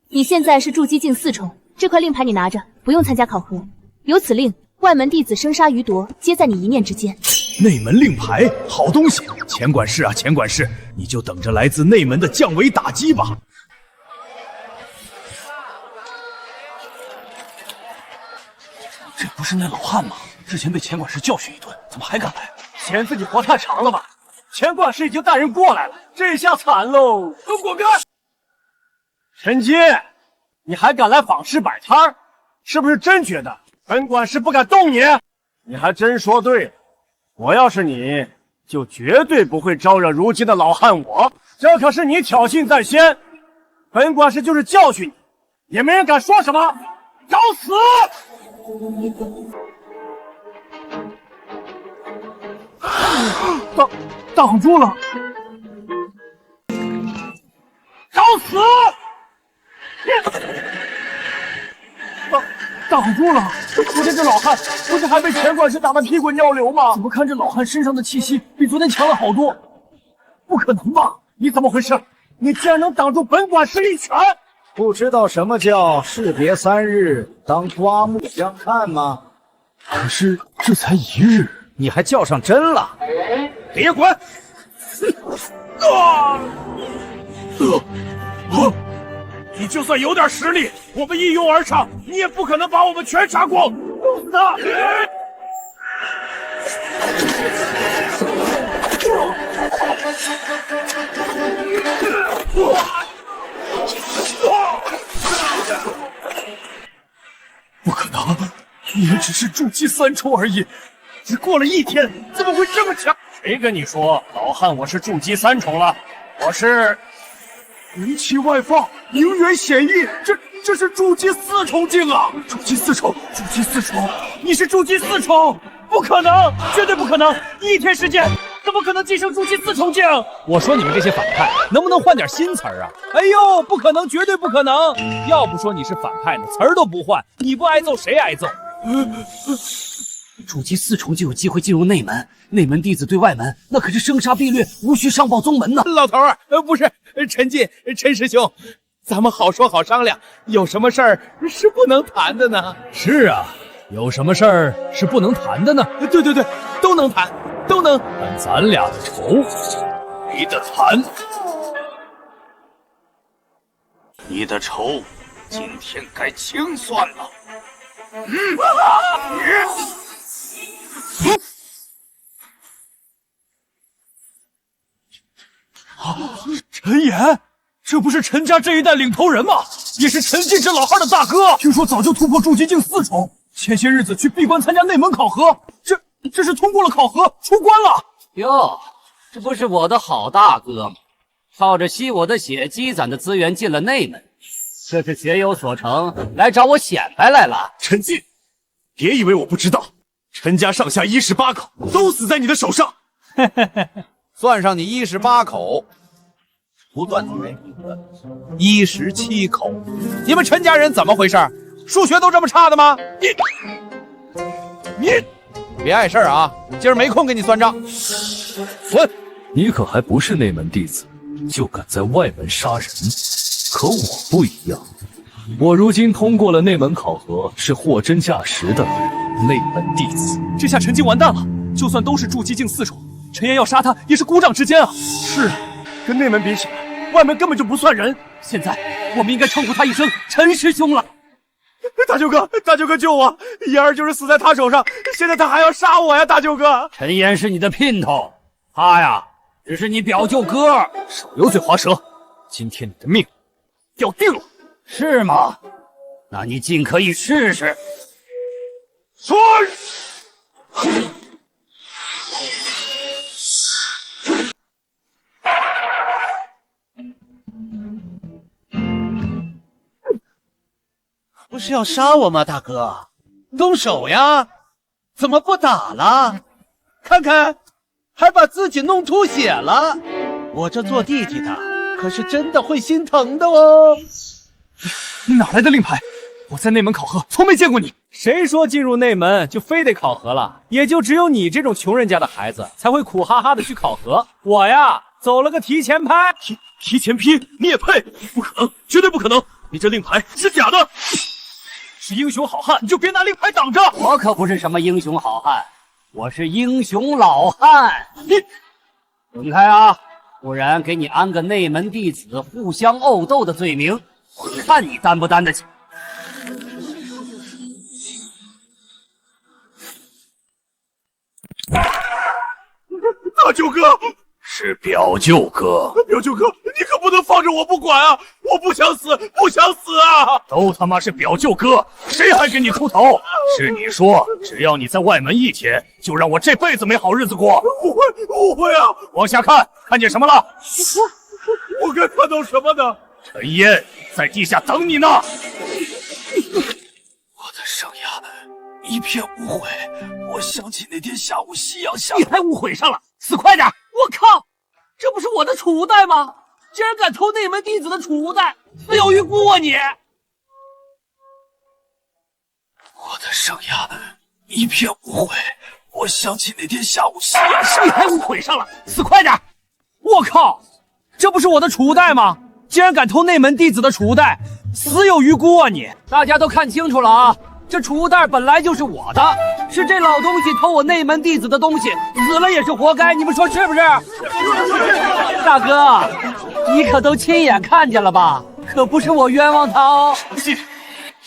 你现在是筑基境4重，这块令牌你拿着，不用参加考核。有此令，外门弟子生杀予夺，皆在你一念之间。内门令牌，好东西！钱管事啊，钱管事，你就等着来自内门的降维打击吧。这不是那老汉吗？之前被钱管事教训一顿，怎么还敢来？嫌自己活太长了吧？钱管事已经带人过来了，这下惨喽！都滚开！陈金，你还敢来访师摆摊儿？是不是真觉得本管事不敢动你？你还真说对了，我要是你，就绝对不会招惹如今的老汉我。这可是你挑衅在先，本管事就是教训你，也没人敢说什么。找死！挡住了！找死！挡住了！昨天这老汉不是还被钱管事打得屁滚尿流吗？怎么看这老汉身上的气息比昨天强了好多？不可能吧？你怎么回事？你竟然能挡住本管事一拳！不知道什么叫士别3日，当刮目相看吗？可是这才1日，你还较上真了？别滚！你就算有点实力，我们一拥而上，你也不可能把我们全杀光！弄死他！不可能，你也只是筑基3重而已，只过了1天，怎么会这么强？谁跟你说老汉我是筑基3重了？我是名气外放，名媛显逸，这是筑基4重境啊！筑基4重，筑基4重，你是筑基4重？不可能，绝对不可能！1天时间，怎么可能晋升筑基4重境？我说你们这些反派，能不能换点新词儿啊？哎呦，不可能，绝对不可能！要不说你是反派呢，词儿都不换，你不挨揍谁挨揍？筑基4重就有机会进入内门，内门弟子对外门那可是生杀必掠，无需上报宗门呢。老头儿，不是陈进，陈师兄，咱们好说好商量，有什么事儿是不能谈的呢？是啊，有什么事儿是不能谈的呢？对，都能谈，都能。但咱俩的仇没得谈。你的仇今天该清算了。陈岩，这不是陈家这一代领头人吗？也是陈进这老汉的大哥。听说早就突破筑基境4重，前些日子去闭关参加内门考核，这是通过了考核，出关了。哟，这不是我的好大哥吗？靠着吸我的血积攒的资源进了内门，这是学有所成，来找我显摆来了。陈进，别以为我不知道，陈家上下18口都死在你的手上。算上你18口，不算你为17口。你们陈家人怎么回事？数学都这么差的吗？你别碍事儿啊！今儿没空跟你算账。滚！你可还不是内门弟子，就敢在外门杀人？可我不一样，我如今通过了内门考核，是货真价实的内门弟子。这下陈进完蛋了，就算都是筑基境4重，陈岩要杀他也是股掌之间啊！是啊，跟内门比起来，外门根本就不算人。现在我们应该称呼他一声陈师兄了。大舅哥，大舅哥救我！妍儿就是死在他手上，现在他还要杀我呀！大舅哥，陈岩是你的姘头，他呀只是你表舅哥。少油嘴滑舌，今天你的命要定了，是吗？那你尽可以试试。说。不是要杀我吗，大哥？动手呀！怎么不打了？看看，还把自己弄吐血了。我这做弟弟的可是真的会心疼的哦。你哪来的令牌？我在内门考核从没见过你。谁说进入内门就非得考核了？也就只有你这种穷人家的孩子才会苦哈哈的去考核。我呀，走了个提前拍。提前批？你也配？不可能，绝对不可能！你这令牌是假的。是英雄好汉，你就别拿令牌挡着。我可不是什么英雄好汉，我是英雄老汉。你滚开啊！不然给你安个内门弟子互相殴斗的罪名，我看你担不担得起。大舅哥，是表舅哥。表舅哥，你可不能放着我不管啊！我不想死，不想死啊！都他妈是表舅哥，谁还给你出头？是你说，只要你在外门一天，就让我这辈子没好日子过。误会啊！往下看，看见什么了？我该看到什么呢？陈烟在地下等你呢。我的生涯一片污秽。我想起那天下午夕阳下，你还误会上了，死快点！我靠，这不是我的储物袋吗？竟然敢偷内门弟子的储物袋，死有余辜啊你！我的生涯一片污秽。我想起那天下午夕阳下，你还误会上了，死快点！我靠，这不是我的储物袋吗？竟然敢偷内门弟子的储物袋，死有余辜啊你！大家都看清楚了啊！这储物袋本来就是我的，是这老东西偷我内门弟子的东西，死了也是活该，你们说是不是？大哥，你可都亲眼看见了吧？可不是我冤枉他哦。你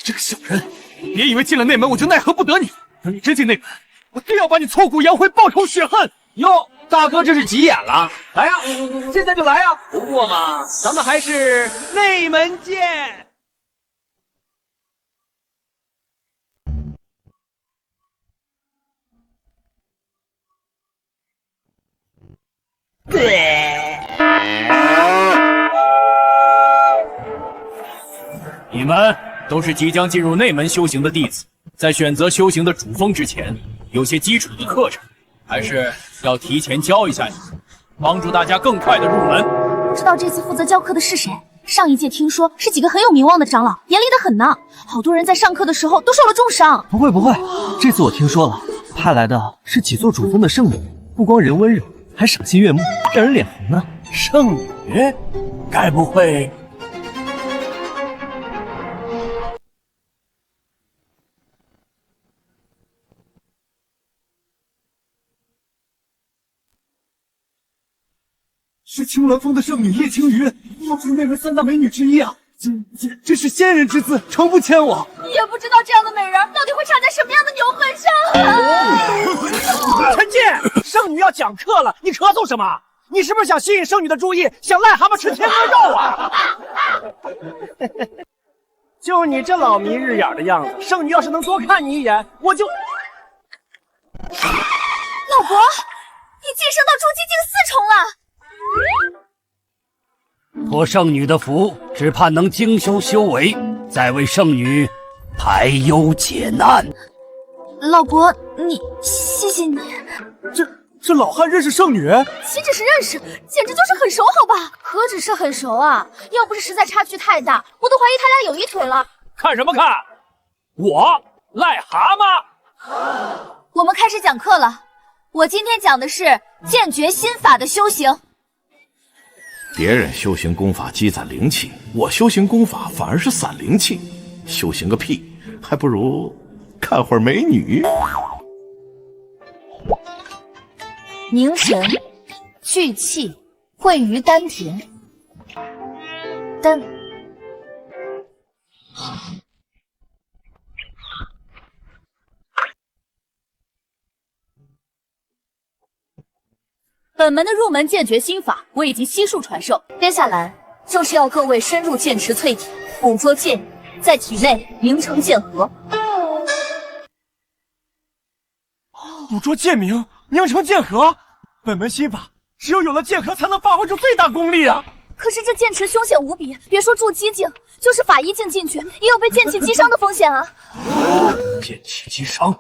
这个小人，别以为进了内门我就奈何不得你。等你真进内门，我定要把你挫骨扬灰，报仇雪恨。哟，大哥这是急眼了，来呀，现在就来呀！不过嘛，咱们还是内门见。你们都是即将进入内门修行的弟子，在选择修行的主峰之前，有些基础的课程，还是要提前教一下你们，帮助大家更快的入门。不知道这次负责教课的是谁？上一届听说是几个很有名望的长老，严厉的很呢，好多人在上课的时候都受了重伤。不会不会，这次我听说了，派来的是几座主峰的圣女，不光人温柔，还赏心悦目，让人脸红呢。圣女？该不会……是青鸾峰的圣女叶青鱼，又是内门3大美女之一啊！这是仙人之姿，诚不牵我。也不知道这样的美人到底会缠在什么样的牛粪上啊！陈进，圣女要讲课了，你咳嗽什么？你是不是想吸引圣女的注意，想癞蛤蟆吃天鹅肉啊？就你这老迷日眼的样子，圣女要是能多看你一眼，我就……老伯，你晋升到筑基境4重了。托圣女的福，只盼能精修修为，再为圣女排忧解难。老伯，谢谢你。这老汉认识圣女？岂止是认识，简直就是很熟，好吧？何止是很熟啊！要不是实在差距太大，我都怀疑他俩有一腿了。看什么看？我癞蛤蟆。我们开始讲课了。我今天讲的是剑诀心法的修行。别人修行功法积攒灵气，我修行功法反而是散灵气。修行个屁，还不如看会儿美女。凝神，聚气，汇于丹田。本门的入门剑诀心法，我已经悉数传授。接下来就是要各位深入剑池淬体，捕捉剑意，在体内凝成剑核。捕捉剑鸣，凝成剑核。本门心法只有了剑核，才能发挥出最大功力啊！可是这剑池凶险无比，别说筑基境，就是法医境进去，也有被剑气击伤的风险啊！剑气击伤，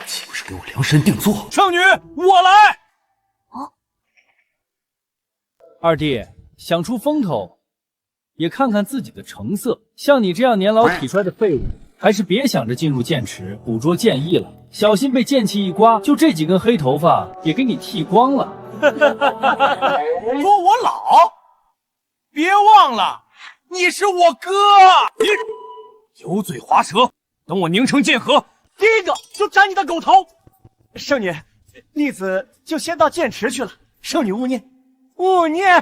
岂不是给我量身定做？圣女，我来！哦，二弟，想出风头，也看看自己的成色。像你这样年老体衰的废物，还是别想着进入剑池捕捉剑意了，小心被剑气一刮，就这几根黑头发也给你剃光了。说我老？别忘了，你是我哥！你油嘴滑舌，等我凝成剑核，第一个就斩你的狗头！圣女，弟子就先到剑池去了，圣女勿念，勿念。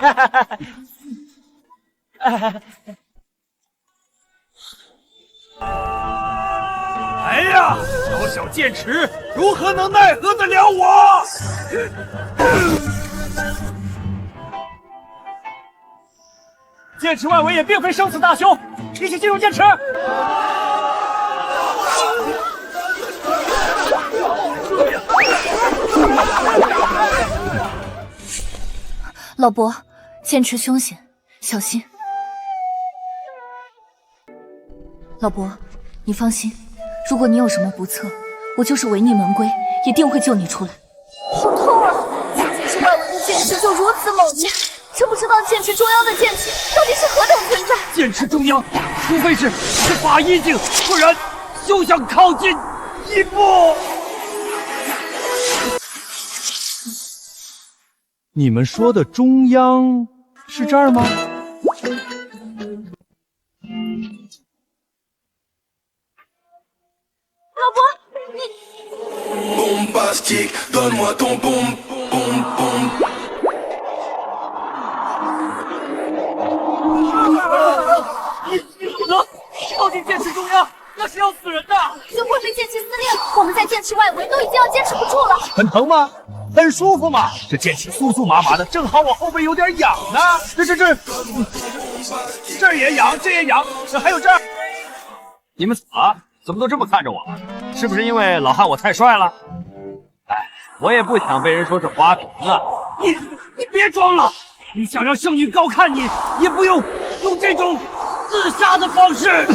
哎呀，小小剑池如何能奈何得了我？剑池外围也并非生死大凶，一起进入剑池。老伯，剑池凶险，小心。老伯，你放心，如果你有什么不测，我就是违逆门规，一定会救你出来。好痛啊！仅仅是外围的剑池就如此猛烈，真不知道剑池中央的剑气到底是何等存在。剑池中央，除非是法医境，不然休想靠近一步。你们说的中央是这儿吗？老伯，你。Bombastique, donne-moi ton boum boum boum。你不能靠近剑池中央，那是要死人的。就会被剑气撕裂，我们在剑池外围都已经要坚持不住了。很疼吗？很舒服嘛，这剑气酥酥麻麻的，正好我后背有点痒呢。这儿也痒，这也痒，还有这儿。你们怎么了？怎么都这么看着我？是不是因为老汉我太帅了？哎，我也不想被人说是花瓶啊。你别装了，你想让圣女高看你，也不用用这种自杀的方式。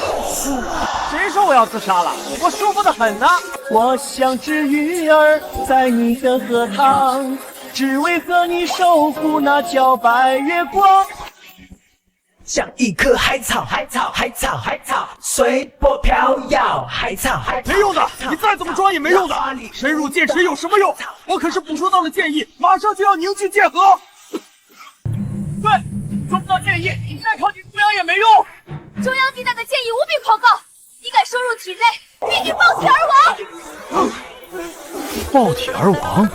谁说我要自杀了？我舒服的很呢。我像只鱼儿在你的荷塘，只为和你守护那皎白月光。像一棵海草，海草，海草，海草，随波飘摇。海草，海草，没用的，你再怎么装也没用的。深入剑池有什么用？我可是捕捉到了剑意，马上就要凝聚剑核。对，捉不到剑意，你再靠近中央也没用。中央地带的剑意无比狂暴，你敢收入体内，必定爆体而亡。爆体而亡？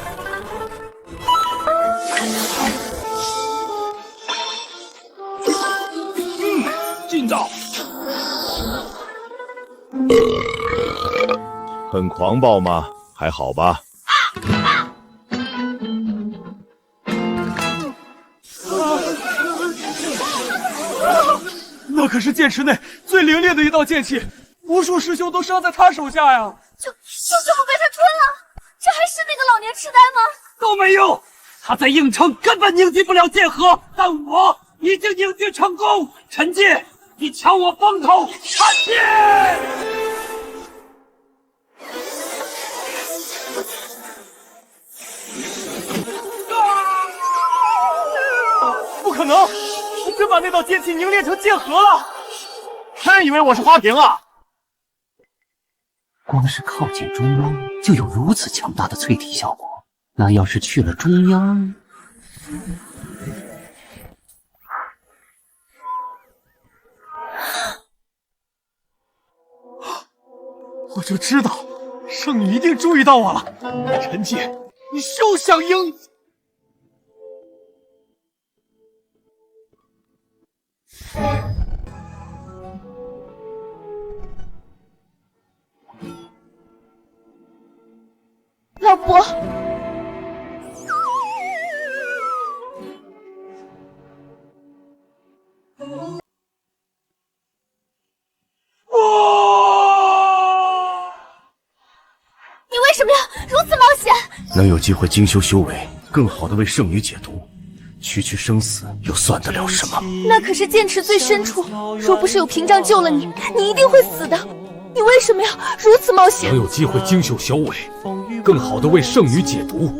尽早。很狂暴吗？还好吧。那可是剑池内最凌冽的一道剑气，无数师兄都伤在他手下呀！就这么被他吞了？这还是那个老年痴呆吗？都没用，他在应城根本凝聚不了剑核，但我已经凝聚成功。陈介，你抢我风头，看见！不可能！你真把那道剑气凝练成剑核了？真以为我是花瓶啊？光是靠近中央就有如此强大的淬体效果，那要是去了中央，我就知道圣女一定注意到我了。陈介，你休想赢！老伯，你为什么要如此冒险？能有机会精修修为，更好的为圣女解毒，区区生死又算得了什么？那可是剑池最深处，若不是有屏障救了你，你一定会死的。你为什么要如此冒险？能有机会精修修为，更好的为圣女解毒，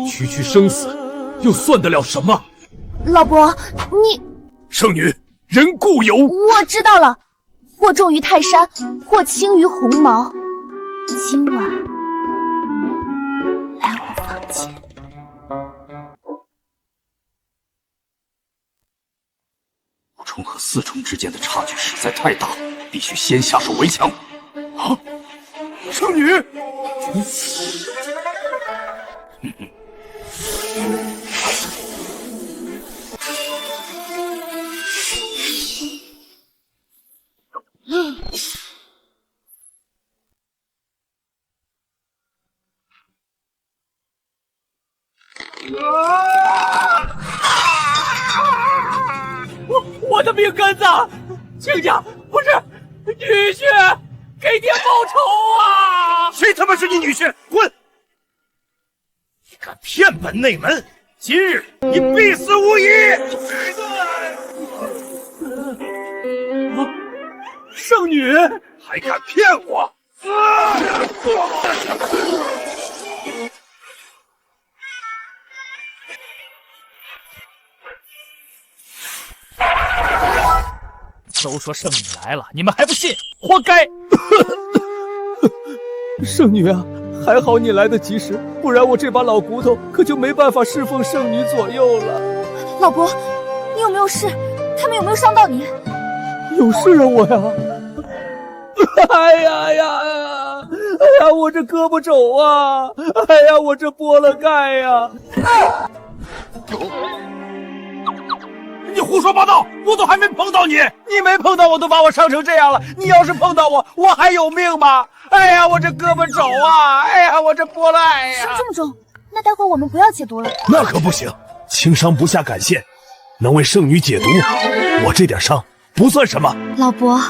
区区生死又算得了什么？老伯，你圣女，人固有。我知道了，或重于泰山，或轻于鸿毛。今晚来我房间。五重和四重之间的差距实在太大，必须先下手为强。啊，圣女！我的命根子，亲家不是女婿，给爹报仇啊！谁他妈是你女婿？滚！你敢骗本内门，今日你必死无疑！圣女还敢骗我！都说圣女来了，你们还不信，活该！圣女啊，还好你来得及时，不然我这把老骨头可就没办法侍奉圣女左右了。老伯，你有没有事？他们有没有伤到你？有事啊，我呀！哎呀，我这胳膊肘啊！哎呀，我这剥了盖呀！你胡说八道！我都还没碰到你，你没碰到我都把我伤成这样了，你要是碰到我，我还有命吗？哎呀，我这胳膊肘啊！哎呀，我这剥了哎呀！伤这么重，那待会儿我们不要解毒了。那可不行，轻伤不下感线，能为圣女解毒，我这点伤不算什么。老伯，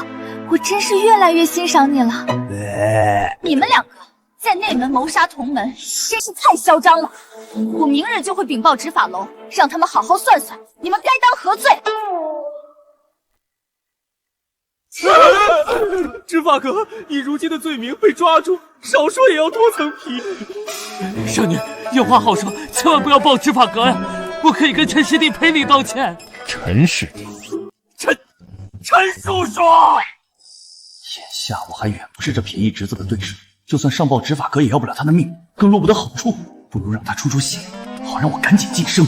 我真是越来越欣赏你了。你们两个在内门谋杀同门，真是太嚣张了！我明日就会禀报执法楼，让他们好好算算，你们该当何罪？执法阁，以如今的罪名被抓住，少说也要多层皮。圣女有话好说，千万不要报执法阁呀！我可以跟陈师弟赔礼道歉。陈师弟，陈叔叔，眼下我还远不是这便宜侄子的对手，就算上报执法阁也要不了他的命，更落不得好处。不如让他出血，好让我赶紧晋升。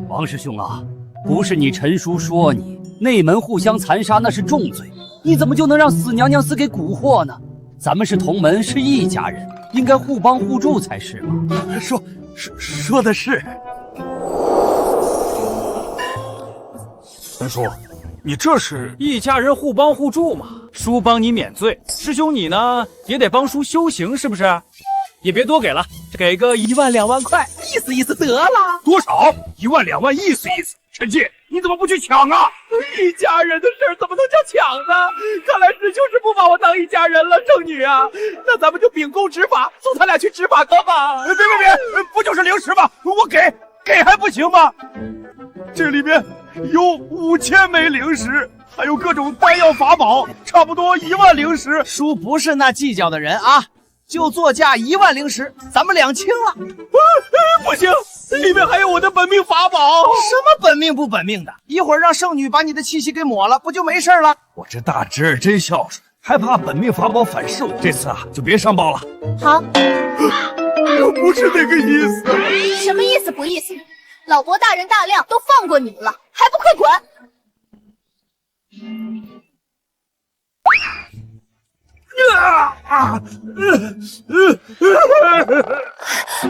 王师兄啊，不是你陈叔说你内门互相残杀那是重罪，你怎么就能让死娘娘子给蛊惑呢？咱们是同门，是一家人，应该互帮互助才是嘛。说的是。陈叔，你这是一家人互帮互助嘛？叔帮你免罪，师兄你呢也得帮叔修行，是不是？也别多给了，给个1万2万块，意思意思得了。多少？1万2万，意思意思。陈介，你怎么不去抢啊？一家人的事怎么能叫抢呢？看来师兄是不把我当一家人了，圣女啊，那咱们就秉公执法，送他俩去执法阁吧。别，不就是零食吗？我给还不行吗？这里面有5000枚灵石，还有各种丹药法宝，差不多1万灵石。叔不是那计较的人啊，就作价1万灵石，咱们两清了。不行，里面还有我的本命法宝。什么本命不本命的？一会儿让圣女把你的气息给抹了，不就没事了？我这大侄儿真孝顺，还怕本命法宝反噬我。这次啊，就别上报了。好，我不是那个意思。什么意思不意思？老伯大人大量，都放过你们了，还不快滚！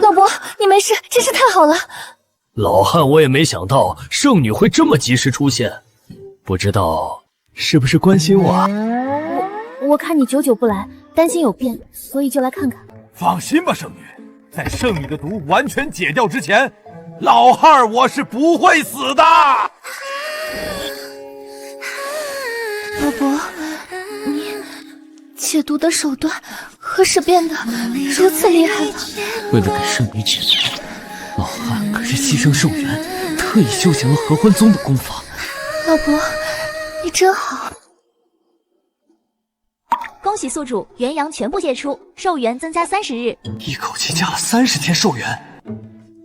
老伯，你没事，真是太好了。老汉，我也没想到圣女会这么及时出现，不知道是不是关心我啊？我看你久久不来，担心有变，所以就来看看。放心吧，圣女，在圣女的毒完全解掉之前，老汉我是不会死的。老伯，你解毒的手段何时变得如此厉害了？为了给圣女解毒，老汉可是牺牲寿元，特意修行了合欢宗的功法。老伯，你真好。恭喜宿主元阳全部解除，寿元增加30日。一口气加了30天寿元，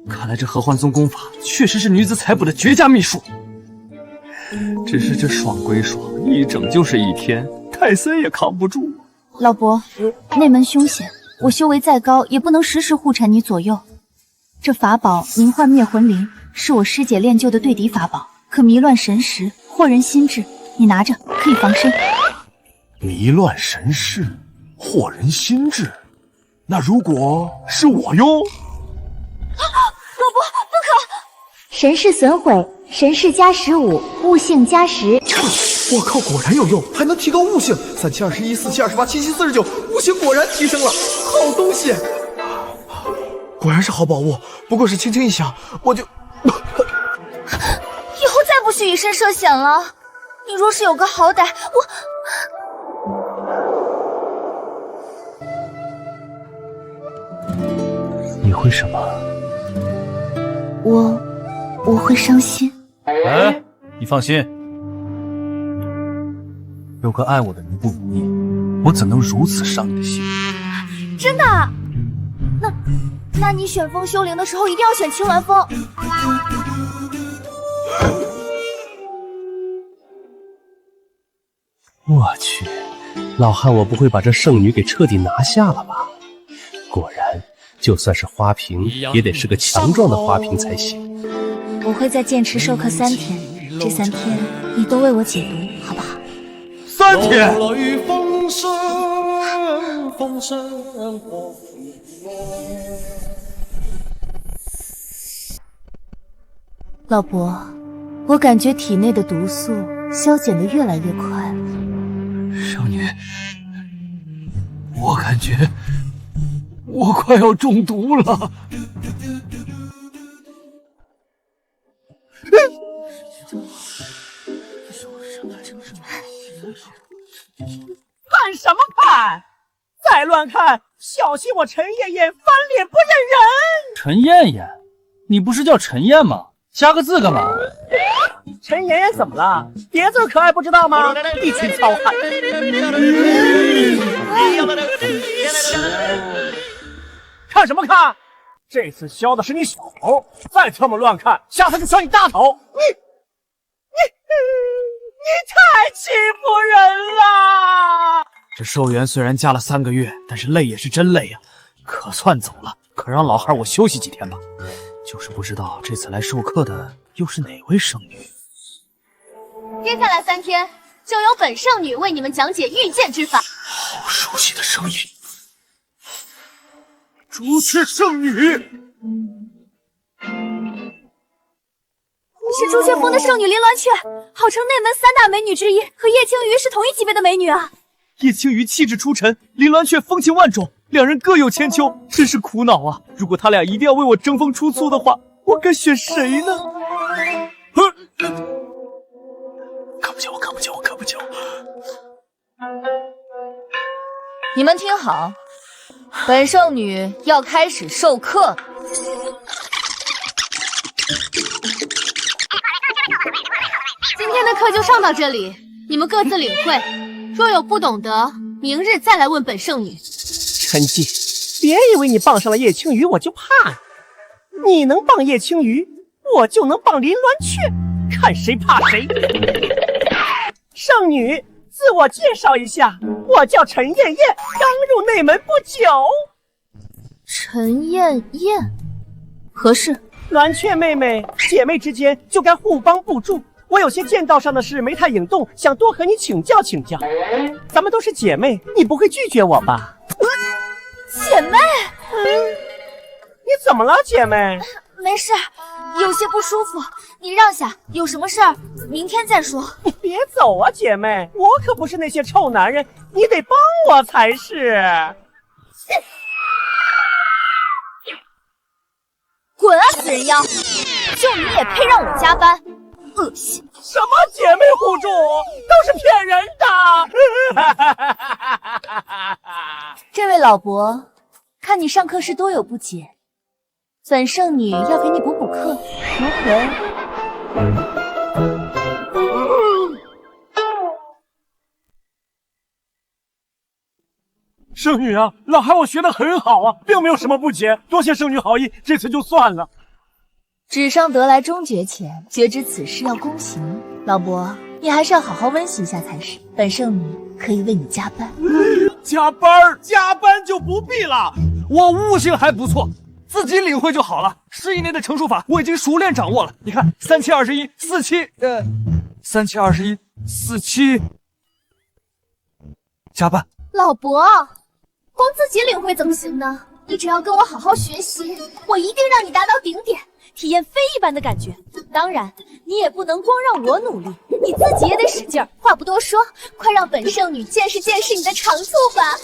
看来这合欢宗功法确实是女子采补的绝佳秘术。只是这爽归爽，一整就是1天，泰森也扛不住。老伯，内门凶险，我修为再高也不能时时护缠你左右。这法宝凝幻灭魂铃是我师姐练就的对敌法宝，可迷乱神识，惑人心智。你拿着，可以防身。迷乱神识，惑人心智。那如果是我哟？老伯，不可！神识损毁，神识加15，悟性加10。我靠，果然有用，还能提高悟性。3721、4728、7749，悟性果然提升了，好东西！果然是好宝物，不过是轻轻一响，我就……以后再不许以身涉险了。你若是有个好歹，你会什么？我会伤心。哎，你放心，有个爱我的人不如你，我怎能如此伤你的心？真的？那你选风修灵的时候一定要选青鸾峰。我去，老汉，我不会把这圣女给彻底拿下了吧？果然，就算是花瓶，也得是个强壮的花瓶才行。我会在剑池授课3天，这3天你都为我解毒，好不好？3天。老伯，我感觉体内的毒素消减的越来越快了。圣女，我感觉我快要中毒了。看什么看？再乱看，小心我陈艳艳翻脸不认人！陈艳艳，你不是叫陈燕吗？加个字干嘛？陈妍妍怎么了？别字可爱不知道吗？一群糙汉！看什么看？这次削的是你小头，再这么乱看，下次就削你大头！你太欺负人了！这寿元虽然加了3个月，但是累也是真累呀，可算走了。可让老汉我休息几天吧。就是不知道这次来授课的又是哪位圣女。接下来3天，就由本圣女为你们讲解御剑之法。好熟悉的声音，朱雀圣女，是朱雀峰的圣女林鸾雀，号称内门3大美女之一，和叶青鱼是同一级别的美女啊。叶青鱼气质出尘，林鸾雀风情万种，两人各有千秋，真是苦恼啊！如果他俩一定要为我争风出簇的话，我该选谁呢？可不久，可不久，可不久！你们听好，本圣女要开始授课了。课就上到这里，你们各自领会。若有不懂得，明日再来问本圣女。陈静，别以为你傍上了叶青鱼我就怕你，你能傍叶青鱼，我就能傍林鸾雀，看谁怕谁。圣女，自我介绍一下，我叫陈艳艳，刚入内门不久。陈艳艳，何事？鸾雀妹妹，姐妹之间就该互帮互助。我有些剑道上的事没太引动，想多和你请教请教。咱们都是姐妹，你不会拒绝我吧？姐妹，你怎么了，姐妹？没事，有些不舒服，你让下。有什么事儿，明天再说。你别走啊，姐妹，我可不是那些臭男人，你得帮我才是。滚啊，死人妖！就你也配让我加班？恶心！什么姐妹互助，都是骗人的！这位老伯，看你上课时多有不解，本圣女要给你补补课，如何？圣女啊，老孩我学得很好啊，并没有什么不解，多谢圣女好意，这次就算了。纸上得来终觉浅，绝知此事要躬行。老伯，你还是要好好温习一下才是。本圣女可以为你加班。加班就不必了，我悟性还不错，自己领会就好了。11年的乘数法我已经熟练掌握了。你看372147，加班。老伯，光自己领会怎么行呢？你只要跟我好好学习，我一定让你达到顶点，体验飞一般的感觉。当然，你也不能光让我努力，你自己也得使劲儿。话不多说，快让本圣女见识见识你的长处吧。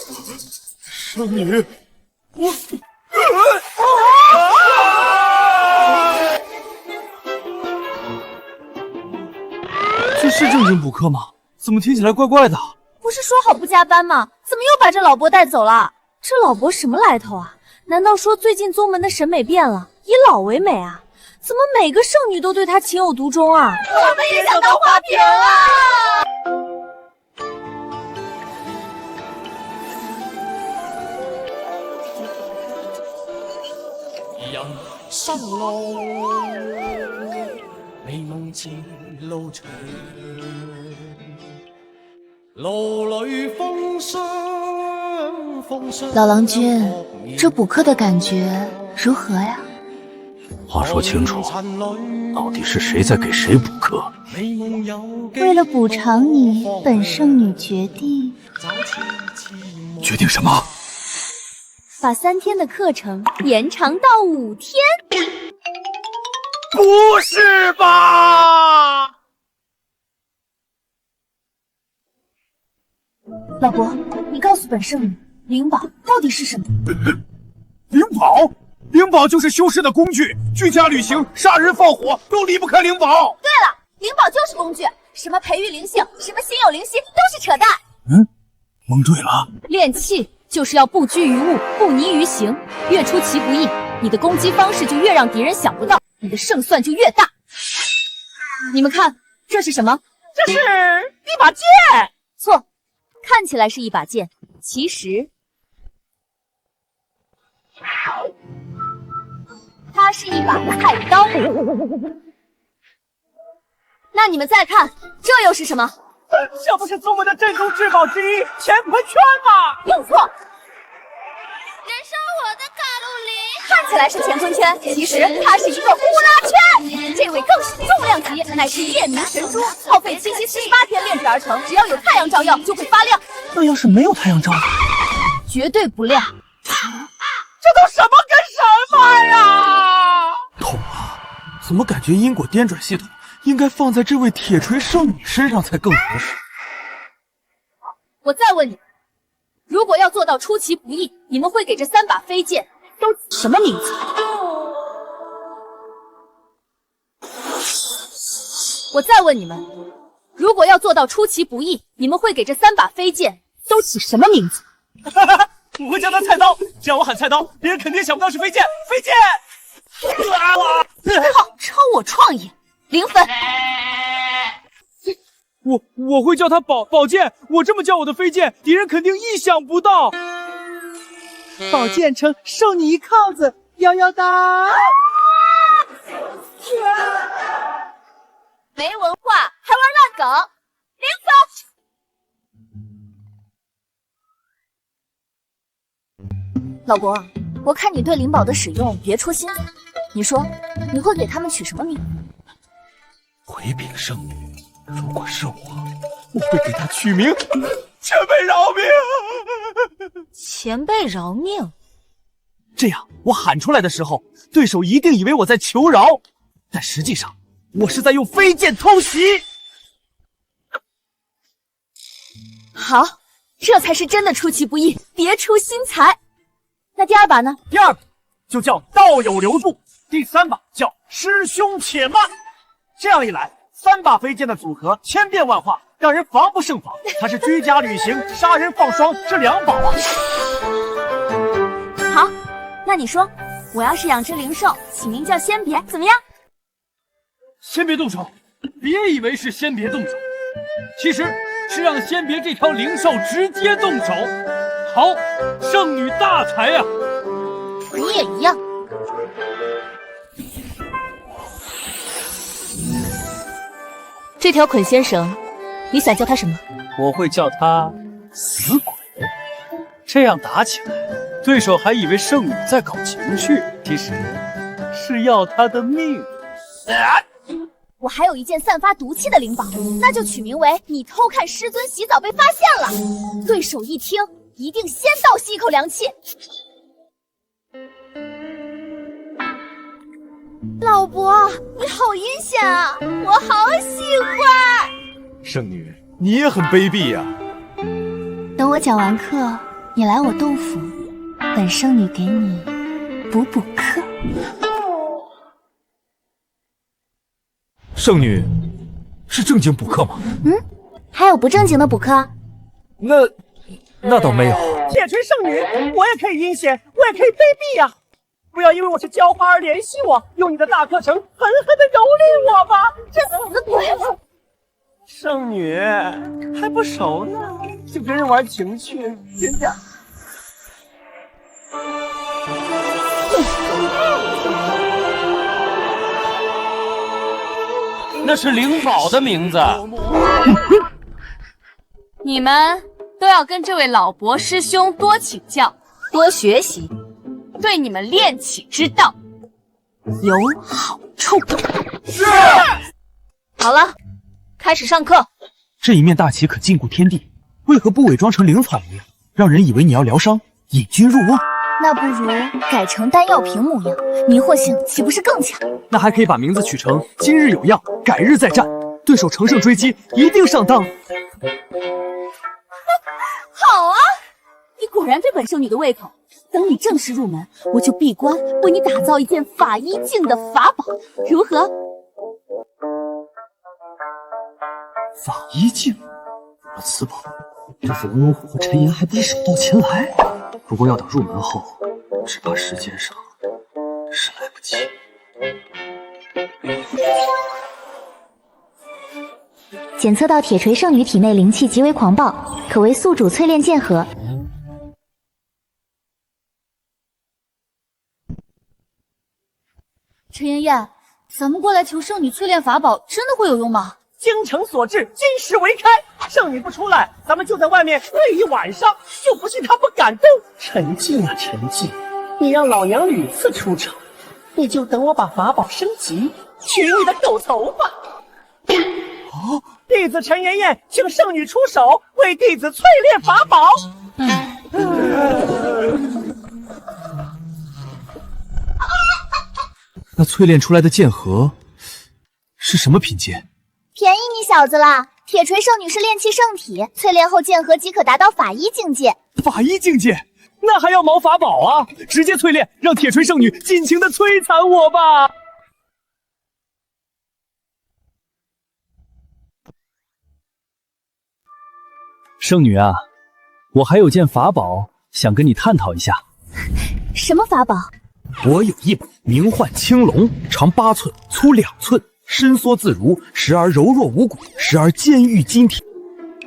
圣女，我这是正经补课吗？怎么听起来怪怪的？不是说好不加班吗？怎么又把这老伯带走了？这老伯什么来头啊？难道说最近宗门的审美变了，以老为美啊？怎么每个圣女都对他情有独钟啊？我们也想当花瓶啊！人生路，美夢似路長，路裏風霜，風霜。老郎君，这补课的感覺如何呀？话说清楚，到底是谁在给谁补课？为了补偿你，本圣女决定。决定什么？把3天的课程延长到5天。不是吧？老伯，你告诉本圣女，灵宝到底是什么？灵宝？灵宝就是修士的工具，居家旅行、杀人放火都离不开灵宝。对了，灵宝就是工具，什么培育灵性，什么心有灵犀，都是扯淡。蒙对了。练气就是要不拘于物，不泥于行，越出其不意，你的攻击方式就越让敌人想不到，你的胜算就越大。你们看，这是什么？这是一把剑。错，看起来是一把剑，其实它是一把菜刀。那你们再看，这又是什么？这不是宗门的镇中至宝之一乾坤圈吗？又错。燃烧我的卡路里。看起来是乾坤圈，其实它是一个呼啦圈。这位更是重量级，乃是夜明神珠，耗费7期48天炼制而成，只要有太阳照耀就会发亮。那要是没有太阳照耀，绝对不亮。这都什么跟什么呀？痛啊！怎么感觉因果颠转系统应该放在这位铁锤圣女身上才更合适？我再问你，如果要做到出其不意，你们会给这3把飞剑都什么名字？我再问你们，如果要做到出其不意，你们会给这3把飞剑都起什么名字？我会叫它菜刀，只要我喊菜刀，别人肯定想不到是飞剑。飞剑！好，超我创意，0分。我会叫它宝剑，我这么叫我的飞剑，敌人肯定意想不到。宝剑称受你一铐子，摇摇哒。没文化还玩烂梗，零分。老伯，我看你对灵宝的使用别出心裁，你说你会给他们取什么名？回禀圣女，如果是我会给他取名前辈饶命！前辈饶命！这样我喊出来的时候，对手一定以为我在求饶，但实际上我是在用飞剑偷袭。好，这才是真的出其不意，别出心裁。那第二把呢？第二把就叫道友留住，第三把叫师兄且慢。这样一来，3把飞剑的组合千变万化，让人防不胜防。它是居家旅行、杀人放双之两宝啊！好，那你说，我要是养只灵兽，起名叫仙别，怎么样？先别动手，别以为是先别动手，其实是让先别这条灵兽直接动手。好，圣女大才呀！你也一样。这条捆仙绳，你想叫它什么？我会叫它死鬼。这样打起来，对手还以为圣女在搞情绪，其实是要她的命。我还有一件散发毒气的灵宝，那就取名为你偷看师尊洗澡被发现了。对手一听，一定先倒吸一口凉气。老伯，你好阴险啊，我好喜欢。圣女，你也很卑鄙呀。等我讲完课，你来我洞府，本圣女给你补课。圣女是正经补课吗？还有不正经的补课？那倒没有。铁锤圣女，我也可以阴险，我也可以卑鄙呀！不要因为我是浇花而怜惜我，用你的大课程狠狠的蹂躏我吧！这死鬼！圣女还不熟呢，就跟人玩情趣，人家。那是灵宝的名字。你们都要跟这位老伯师兄多请教，多学习，对你们练起之道有好处。是。好了，开始上课。这一面大旗可禁锢天地，为何不伪装成灵草模样，让人以为你要疗伤，引君入瓮？那不如改成丹药瓶模样，迷惑性岂不是更强？那还可以把名字取成今日有恙，改日再战，对手乘胜追击，一定上当。好啊，你果然对本圣女的胃口。等你正式入门，我就闭关为你打造一件法医镜的法宝，如何？法医镜，有了此宝，对付文龙虎和陈岩还不是手到擒来？不过要等入门后，只怕时间上是来不及。检测到铁锤圣女体内灵气极为狂暴，可为宿主淬炼剑核。陈妍妍，咱们过来求圣女淬炼法宝，真的会有用吗？精诚所至，金石为开。圣女不出来，咱们就在外面对一晚上，就不信她不敢动。陈静啊，陈静，你让老娘屡次出手，你就等我把法宝升级，取你的狗头吧。弟子陈妍妍请圣女出手，为弟子淬炼法宝。那淬炼出来的剑核是什么品阶？便宜你小子了！铁锤圣女是炼气圣体，淬炼后剑核即可达到法医境界。法医境界？那还要毛法宝啊？直接淬炼，让铁锤圣女尽情的摧残我吧！圣女啊，我还有件法宝想跟你探讨一下。什么法宝？我有一把名唤青龙，长8寸，粗2寸，伸缩自如，时而柔弱无骨，时而坚玉金挺。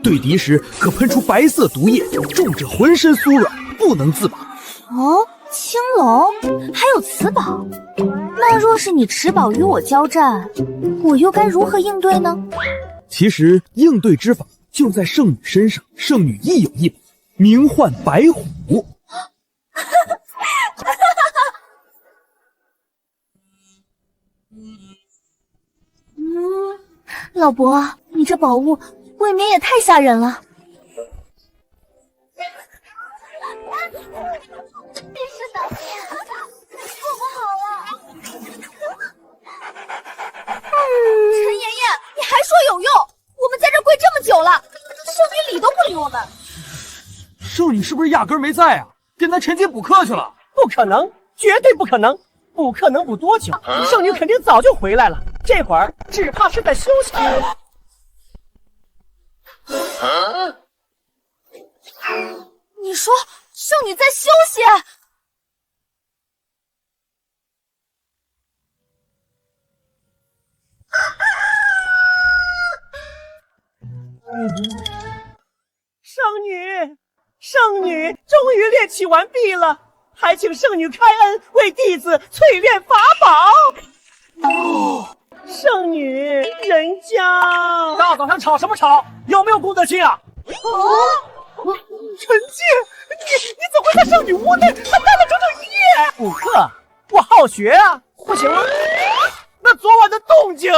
对敌时可喷出白色毒液，重者浑身酥软，不能自拔。哦，青龙还有此宝，那若是你持宝与我交战，我又该如何应对呢？其实应对之法就在圣女身上，圣女亦有一宝，名唤白虎。老伯，你这宝物未免也太吓人了。是的，做不好了。陈爷爷，你还说有用？我们在这跪这么久了，圣女理都不理我们。圣女是不是压根没在啊？跟咱陈姐补课去了？不可能，绝对不可能！补课能补多久？圣女肯定早就回来了，这会儿只怕是在休息。你说圣女在休息？圣女终于练习完毕了，还请圣女开恩为弟子淬炼法宝。圣女人家大早上吵什么吵？有没有公德心啊？陈介，你怎么会在圣女屋内还待了整整1夜？补课，我好学啊！不行了，那昨晚的动静，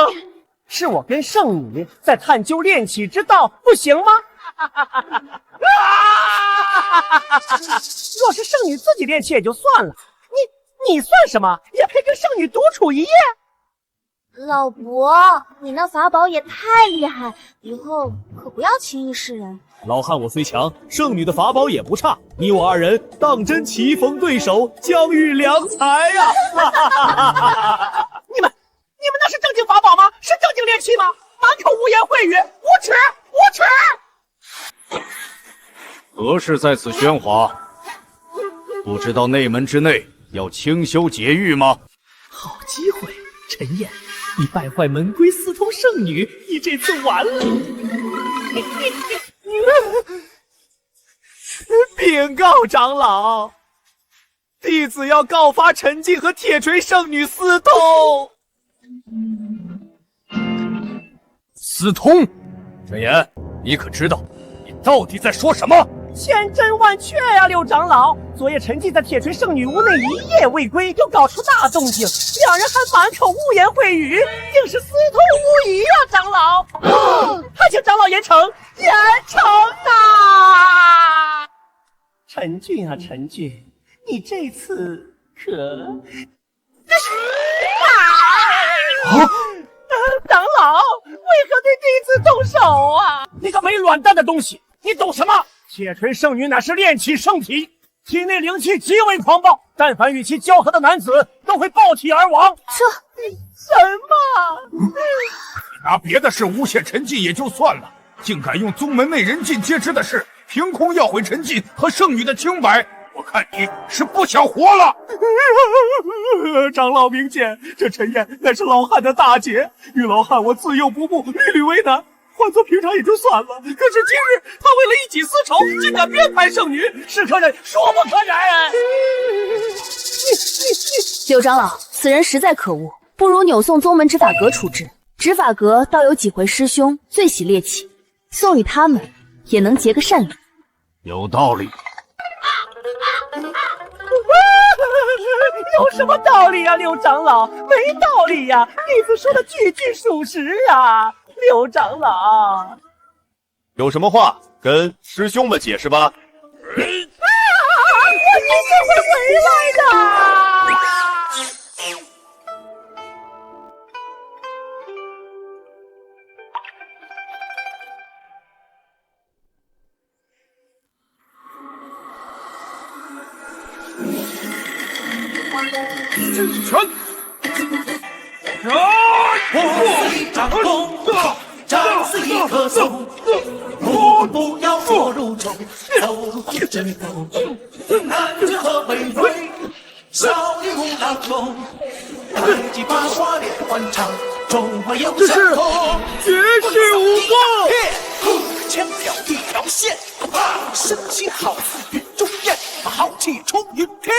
是我跟圣女在探究炼气之道，不行吗？若是圣女自己炼气也就算了，你算什么？也配跟圣女独处1夜？老伯，你那法宝也太厉害，以后可不要轻易示人。老汉我虽强，圣女的法宝也不差，你我2人当真棋逢对手，将遇良才呀！你们那是正经法宝吗？是正经炼气吗？满口污言秽语，无耻！无耻！何事在此喧哗？不知道内门之内要清修节欲吗？好机会，陈燕，你败坏门规，私通圣女，你这次完了！禀告长老，弟子要告发陈静和铁锤圣女私通。私通？陈岩，你可知道你到底在说什么？千真万确呀，六长老！昨夜陈静在铁锤圣女屋内1夜未归，又搞出大动静，两人还满口污言秽语，定是私通无疑呀，长老！还请长老严惩，严惩啊！陈俊啊，陈俊，你这次可……长老，为何对弟子动手啊？你个没卵蛋的东西，你懂什么？铁锤圣女乃是炼气圣体，体内灵气极为狂暴，但凡与其交合的男子都会爆体而亡。什么？拿别的事诬陷陈进也就算了，竟敢用宗门内人尽皆知的事，凭空要毁陈进和圣女的清白。我看你是不想活了。长老明鉴，这陈燕乃是老汉的大姐，与老汉我自幼不睦，屡屡为难。换做平常也就算了，可是今日他为了一己私仇，竟敢编排圣女，是可忍，孰不可忍？柳长老，此人实在可恶，不如扭送宗门执法阁处置。执法阁倒有几回师兄最喜猎奇，送与他们也能结个善缘。有道理。有什么道理啊，刘长老？没道理呀，弟子说的句句属实啊，刘长老。有什么话跟师兄们解释吧。我一定会回来的。拳！掌功，战死一棵松，不要说入仇，走入争锋。男子何为贵，少林武当中，来几把耍连环掌，中华有这是相同。绝世武功，牵了一条线，身形好似云中雁，豪气冲云天。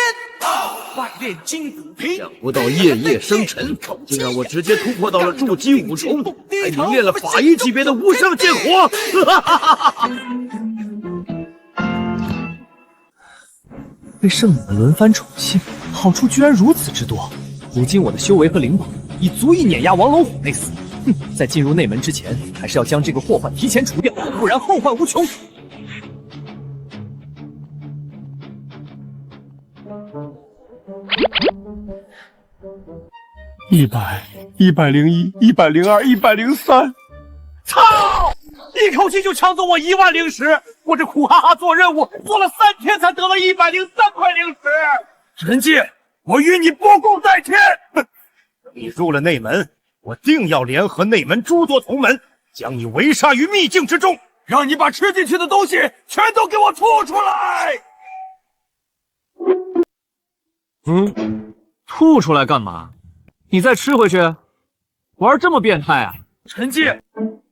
外练筋骨皮，想不到夜夜生辰，竟让我直接突破到了筑基五重，还凝练了法医级别的无上剑火。被圣女们轮番宠幸，好处居然如此之多。如今我的修为和灵宝已足以碾压王龙虎那厮。在进入内门之前，还是要将这个祸患提前除掉，不然后患无穷。100、101、102、103，操！一口气就抢走我1万灵石，我这苦哈哈做任务做了3天才得了103块灵石。陈记，我与你不共戴天！你入了内门，我定要联合内门诸多同门，将你围杀于秘境之中，让你把吃进去的东西全都给我吐出来！吐出来干嘛？你再吃回去，玩这么变态啊？陈记，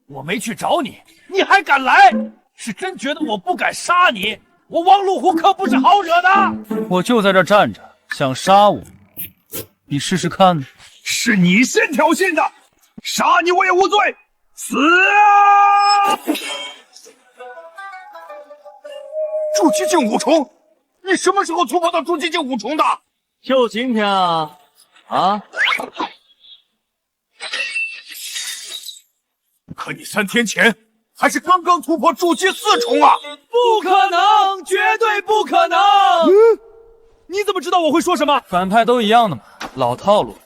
我没去找你，你还敢来？是真觉得我不敢杀你？我王路虎可不是好惹的。我就在这站着，想杀我，你试试看。是你先挑衅的，杀你我也无罪，死啊！筑基境5重，你什么时候突破到筑基境5重的？就今天啊！可你3天前还是刚刚突破筑基4重啊！不可能，绝对不可能！你怎么知道我会说什么？反派都一样的嘛，老套路。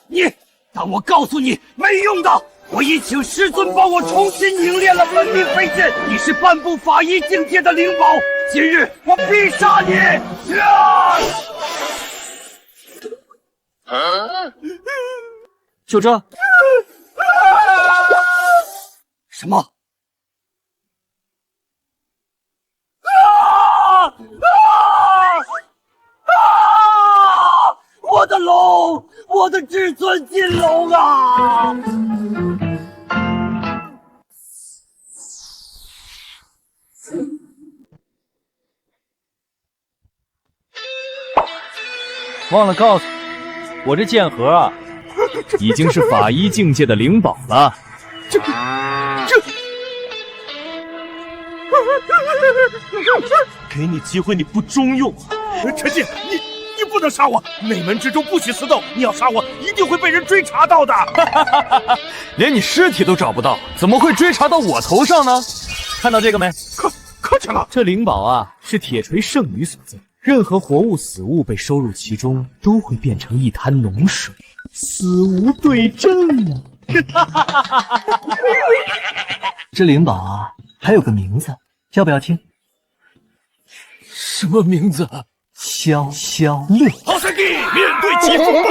但我告诉你，没用的！我已请师尊帮我重新凝练了本命飞剑，你是半步法医境界的灵宝，今日我必杀你！就这？什么？我的龙，我的至尊金龙啊！忘了告诉你，我这剑盒啊，已经是法医境界的灵宝了。给你机会你不中用啊！陈进，你不能杀我！内门之中不许私斗，你要杀我，一定会被人追查到的。连你尸体都找不到，怎么会追查到我头上呢？看到这个没？看见了。这灵宝啊，是铁锤圣女所赠，任何活物、死物被收入其中，都会变成一滩脓水，死无对证啊！这灵宝啊，还有个名字，要不要听？什么名字？消消乐。好兄弟，面对疾风吧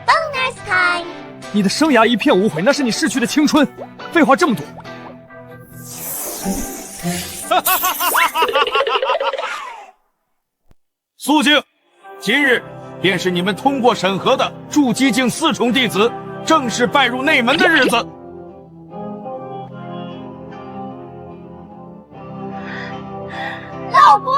！Bonus time！ 你的生涯一片无悔，那是你逝去的青春。废话这么多。肃静！今日便是你们通过审核的筑基境4重弟子正式拜入内门的日子。老婆。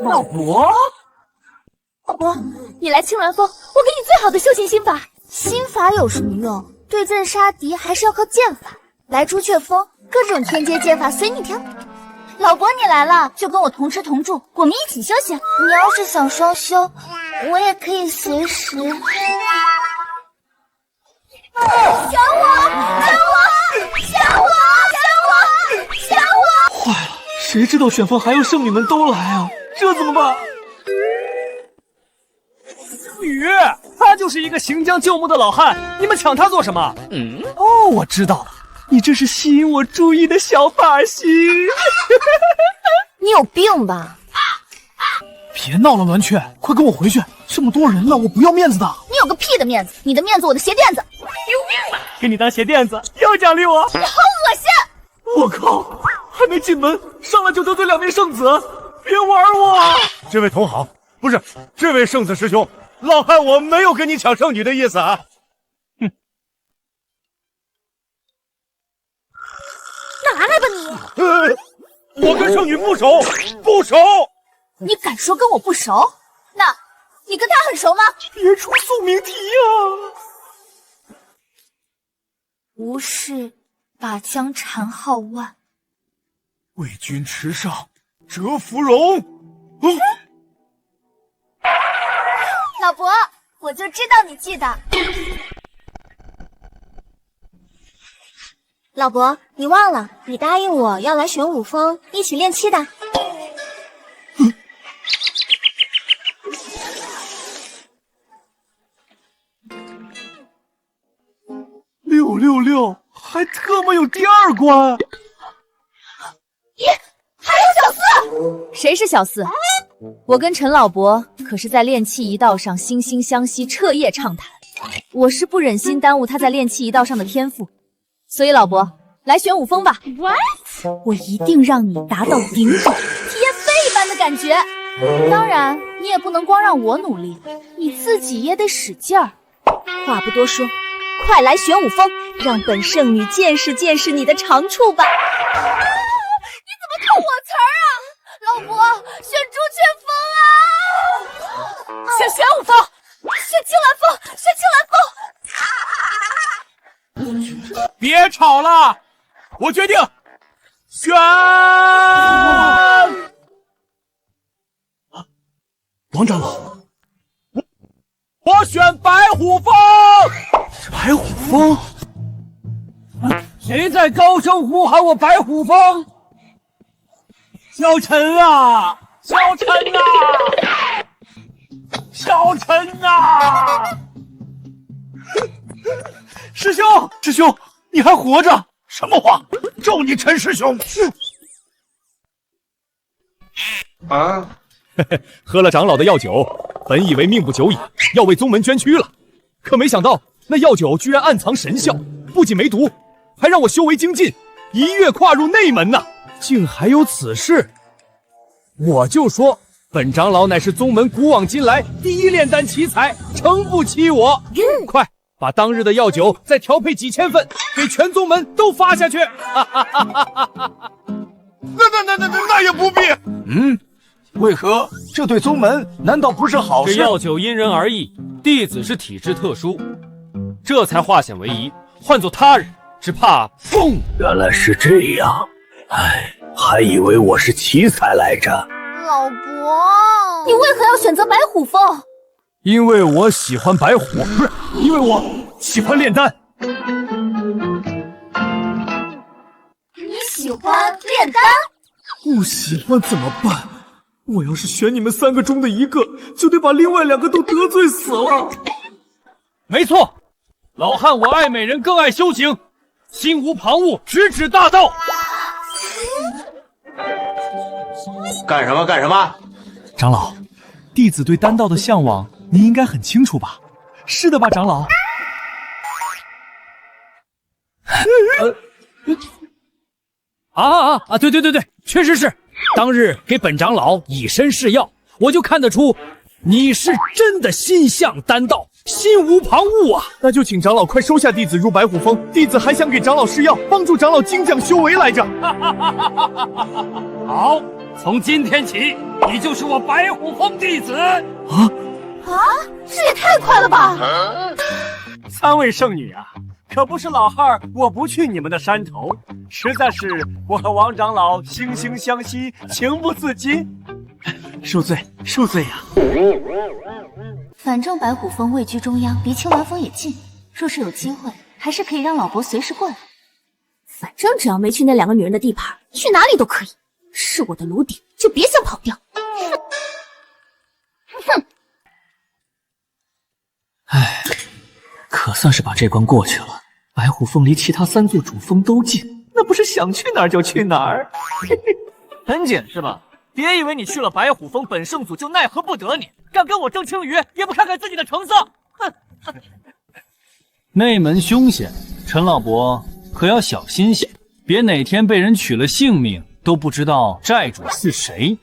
老伯，老伯，你来青鸾峰，我给你最好的修行心法。心法有什么用？对阵杀敌还是要靠剑法。来朱雀峰，各种天阶剑法随你挑。老伯，你来了，就跟我同吃同住，我们一起修行。你要是想双修，我也可以随时。选我！坏了，谁知道选峰还有圣女们都来啊？这怎么办？雨，他就是一个行将就木的老汉，你们抢他做什么？哦，我知道了，你这是吸引我注意的小把戏。你有病吧？别闹了，栾雀，快跟我回去！这么多人了，我不要面子的。你有个屁的面子！你的面子我的鞋垫子。有病吧？给你当鞋垫子，又奖励我。你好恶心！我靠，还没进门，上来就得罪两名圣子，别玩我！这位同行，不是这位圣子师兄，老汉我没有跟你抢圣女的意思啊。哼，拿来吧你！我跟圣女不熟，不熟。你敢说跟我不熟？那你跟他很熟吗？别出宿命题呀！无事把江缠皓腕，为君池上折芙蓉。老伯，我就知道你记得。老伯，你忘了，你答应我要来玄武峰一起练气的。666，还特么有第二关！咦，还有小四？谁是小四？我跟陈老伯可是在炼气一道上惺惺相惜，彻夜畅谈。我是不忍心耽误他在炼气一道上的天赋，所以老伯，来玄武峰吧。What？ 我一定让你达到顶种，体验飞一般的感觉。当然，你也不能光让我努力，你自己也得使劲儿。话不多说，快来玄武峰，让本圣女见识见识你的长处吧！你怎么扣我词儿啊？老伯，选朱雀峰啊！选玄武峰，选青鸾峰，选青鸾峰！别吵了，我决定选。王长老，我选白虎峰。白虎峰？谁在高声呼喊我白虎峰？小陈啊，小陈啊，小陈啊！师兄，师兄，你还活着？什么话？咒你陈师兄！啊！喝了长老的药酒，本以为命不久矣，要为宗门捐躯了。可没想到那药酒居然暗藏神效，不仅没毒，还让我修为精进，一跃跨入内门呐！竟还有此事！我就说，本长老乃是宗门古往今来第一炼丹奇才，诚不欺我。快把当日的药酒再调配几千份，给全宗门都发下去！那也不必。为何这对宗门难道不是好事？这药酒因人而异，弟子是体质特殊，这才化险为夷。换做他人，只怕风。原来是这样，哎，还以为我是奇才来着。老伯，你为何要选择白虎峰？因为我喜欢白虎，不是因为我喜欢炼丹。你喜欢炼丹？不喜欢怎么办？我要是选你们3个中的一个，就得把另外2个都得罪死了。没错，老汉我爱美人，更爱修行，心无旁骛，直指大道。干什么干什么？长老，弟子对丹道的向往，您应该很清楚吧？是的吧，长老？对，确实是。当日给本长老以身试药，我就看得出你是真的心向丹道，心无旁骛啊！那就请长老快收下弟子入白虎峰，弟子还想给长老试药，帮助长老精讲修为来着。好，从今天起，你就是我白虎峰弟子。啊，这也太快了吧！3位圣女啊，可不是老汉我不去你们的山头，实在是我和王长老惺惺相惜，情不自禁。恕罪，恕罪呀！反正白虎峰位居中央，离青鸾峰也近，若是有机会，还是可以让老伯随时过来。反正只要没去那2个女人的地盘，去哪里都可以。是我的炉鼎，就别想跑掉。哼！唉，可算是把这关过去了。白虎峰离其他3座主峰都近，那不是想去哪儿就去哪儿。很简是吧？别以为你去了白虎峰，本圣祖就奈何不得你。敢跟我争青鱼，也不看看自己的成色。哼！内门凶险，陈老伯可要小心些，别哪天被人取了性命，都不知道债主是谁。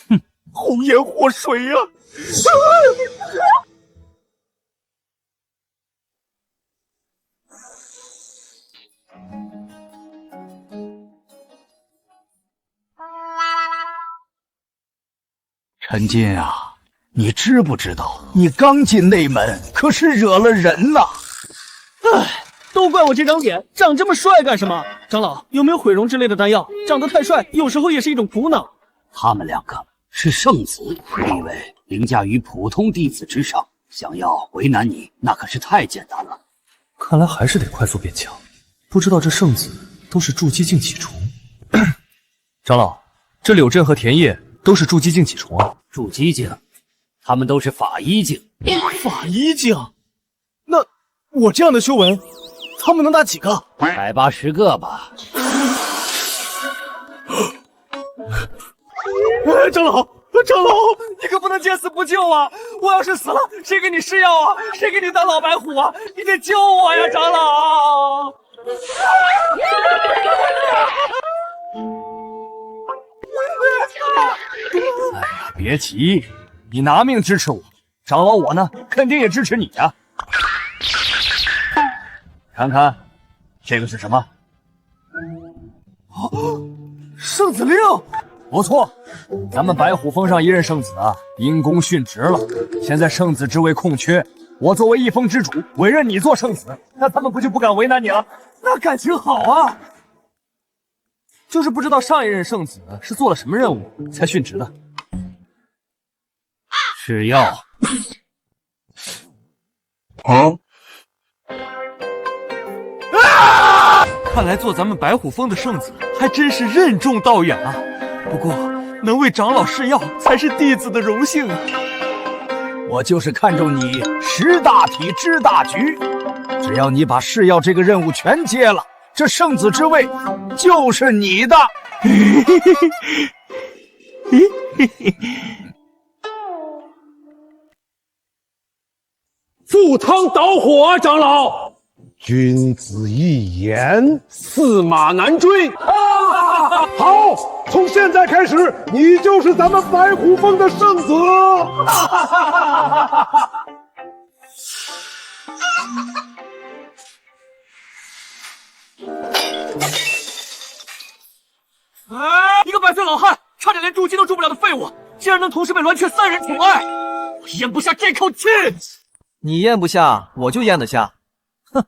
哼，红颜祸水呀！陈进啊，你知不知道，你刚进内门，可是惹了人了。唉，都怪我这张脸，长这么帅干什么？长老，有没有毁容之类的丹药？长得太帅，有时候也是一种苦恼。他们2个是圣子，地位凌驾于普通弟子之上，想要为难你，那可是太简单了。看来还是得快速变强。不知道这圣子都是筑基境几重？长老，这柳镇和田野都是筑基境几重啊？筑基境，他们都是法医境。法医境？那我这样的修为，他们能打几个？180个吧。长老，你可不能见死不救啊！我要是死了，谁给你试药啊？谁给你当老白虎啊？你得救我呀，长老！哎呀，别急，你拿命支持我，长老我呢，肯定也支持你呀。看看，这个是什么？圣子令。不错，咱们白虎峰上一任圣子啊，因公殉职了，现在圣子之位空缺，我作为一峰之主，委任你做圣子，那他们不就不敢为难你了？那感情好啊！就是不知道上一任圣子是做了什么任务才殉职的。吃药。看来做咱们白虎峰的圣子还真是任重道远啊！不过能为长老试药才是弟子的荣幸啊！我就是看中你识大体知大局，只要你把试药这个任务全接了，这圣子之位就是你的。赴汤蹈火啊，长老！君子一言，驷马难追。好，从现在开始，你就是咱们白虎峰的圣子。一个100岁老汉，差点连筑基都筑不了的废物，竟然能同时被鸾雀3人宠爱，我咽不下这口气。你咽不下，我就咽得下。哼，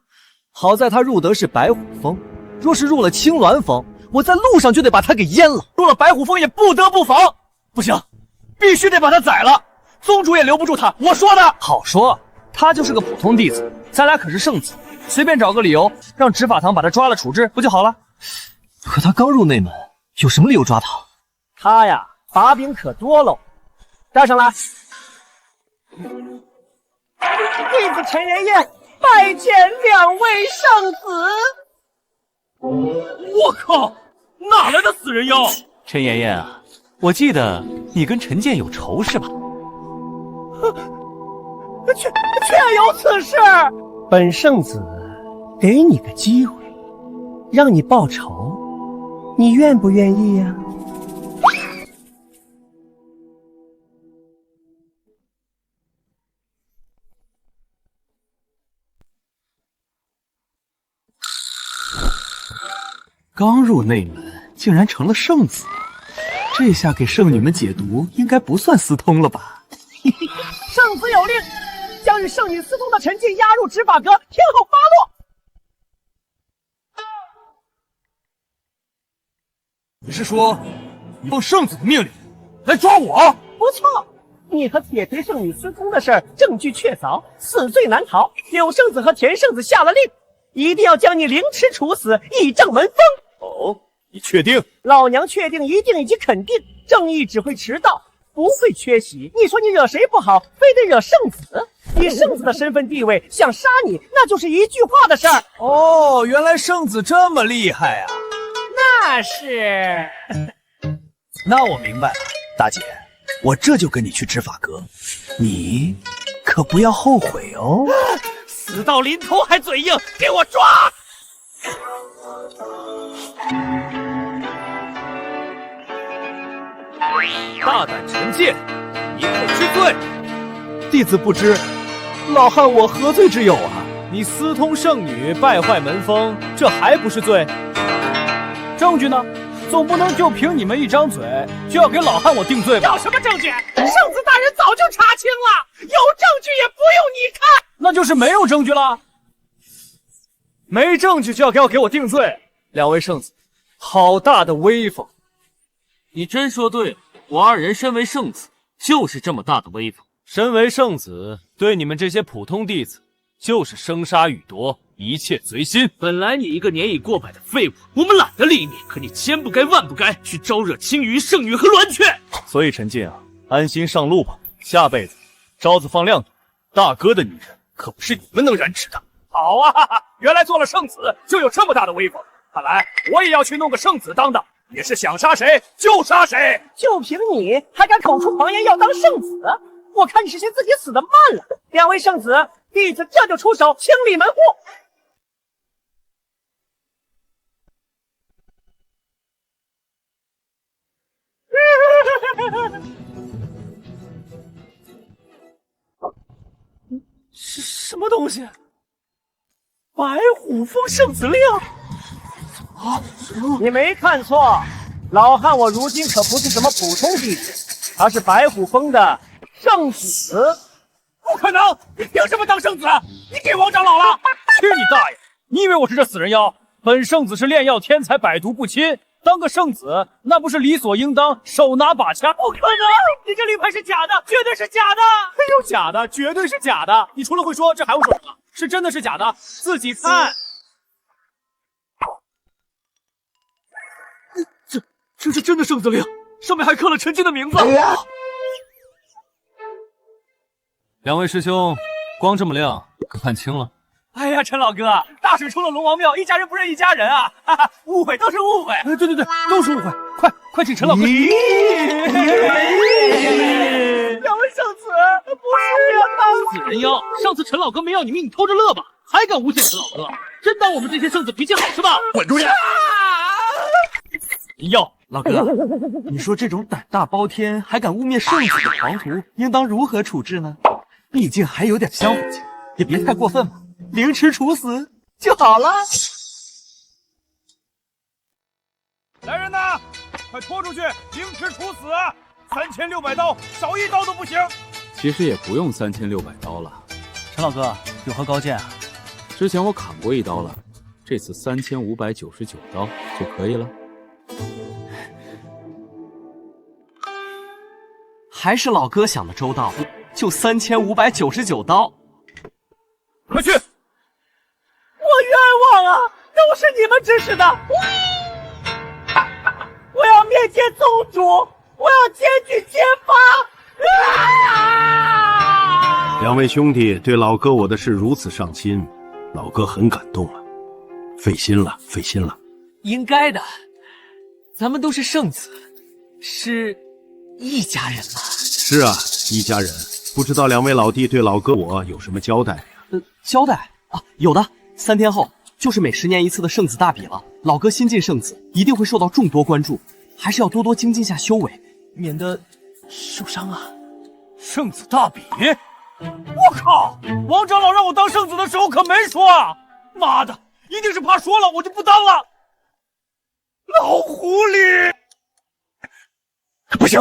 好在他入的是白虎峰，若是入了青鸾峰，我在路上就得把他给阉了。入了白虎峰也不得不防，不行，必须得把他宰了。宗主也留不住他，我说的。好说，他就是个普通弟子，咱俩可是圣子，随便找个理由让执法堂把他抓了处置，不就好了？可他刚入内门，有什么理由抓他？他呀，把柄可多喽。带上来。弟子陈妍妍拜见2位圣子。我靠，哪来的死人妖？陈妍妍啊，我记得你跟陈建有仇是吧？确有此事。本圣子给你个机会，让你报仇，你愿不愿意呀？刚入内门，竟然成了圣子，这下给圣女们解毒，应该不算私通了吧？圣子有令，将与圣女私通的陈进押入执法阁，天后发落。你是说，你奉圣子的命令来抓我？不错，你和铁锤圣女私通的事儿，证据确凿，死罪难逃。柳圣子和田圣子下了令，一定要将你凌迟处死，以正门风。哦，你确定？老娘确定，一定以及肯定，正义只会迟到，不会缺席。你说你惹谁不好，非得惹圣子？以圣子的身份地位，想杀你，那就是一句话的事儿。哦，原来圣子这么厉害啊！那是，那我明白了，大姐，我这就跟你去执法阁，你可不要后悔哦。死到临头还嘴硬，给我抓！大胆陈进，一口之罪。弟子不知，老汉我何罪之有啊？你私通圣女，败坏门风，这还不是罪？证据呢？总不能就凭你们一张嘴就要给老汉我定罪吧？要什么证据？圣子大人早就查清了，有证据也不用你看。那就是没有证据了。没证据就要给我定罪？两位圣子，好大的威风！你真说对了，我二人身为圣子，就是这么大的威风。身为圣子，对你们这些普通弟子，就是生杀予夺，一切随心。本来你一个年已过百的废物，我们懒得理你，可你千不该万不该去招惹青云、圣女和鸾雀。所以陈进啊，安心上路吧，下辈子招子放亮点，大哥的女人可不是你们能染指的。好啊，原来做了圣子就有这么大的威风，看来我也要去弄个圣子当当，也是想杀谁就杀谁。就凭你还敢口出狂言要当圣子？我看你是嫌自己死得慢了。两位圣子，弟子这就出手清理门户。是什么东西？白虎峰圣子令！啊，你没看错，老汉我如今可不是什么普通弟子，他是白虎峰的圣子。不可能！你凭什么当圣子？你给王长老了！去你大爷！你以为我是这死人妖？本圣子是炼药天才，百毒不侵，当个圣子那不是理所应当，手拿把掐？不可能！你这绿牌是假的，绝对是假的！还有假的，绝对是假的！你除了会说，这还会说什么？是真的是假的？自己看。这是真的圣子令，上面还刻了陈进的名字。两位师兄，光这么亮，可看清了？哎呀，陈老哥，大水冲了龙王庙，一家人不认一家人啊！哈哈，误会都是误会。对，都是误会。快请陈老哥。两位圣子，不是呀，死人妖！上次陈老哥没要你命，你偷着乐吧？还敢诬陷陈老哥？真当我们这些圣子脾气好是吧？滚出去！要老哥，你说这种胆大包天还敢污蔑圣子的狂徒，应当如何处置呢？毕竟还有点香火钱，也别太过分嘛，凌迟处死就好了。来人呐，快拖出去，凌迟处死！3600刀，少一刀都不行。其实也不用3600刀了。陈老哥有何高见啊？之前我砍过一刀了，这次3599刀就可以了。还是老哥想的周到，就3599刀。快去！我冤枉啊！都是你们指使的！我要面见宗主！我要检举揭发！两位兄弟对老哥我的事如此上心，老哥很感动啊，费心了。应该的，咱们都是圣子，是一家人嘛。是啊，一家人。不知道两位老弟对老哥我有什么交代呀？交代啊，有的。3天后就是每10年一次的圣子大比了，老哥新晋圣子一定会受到众多关注，还是要多多精进下修为，免得受伤啊。圣子大比，我靠！王长老让我当圣子的时候可没说啊！妈的，一定是怕说了我就不当了。老狐狸，不行，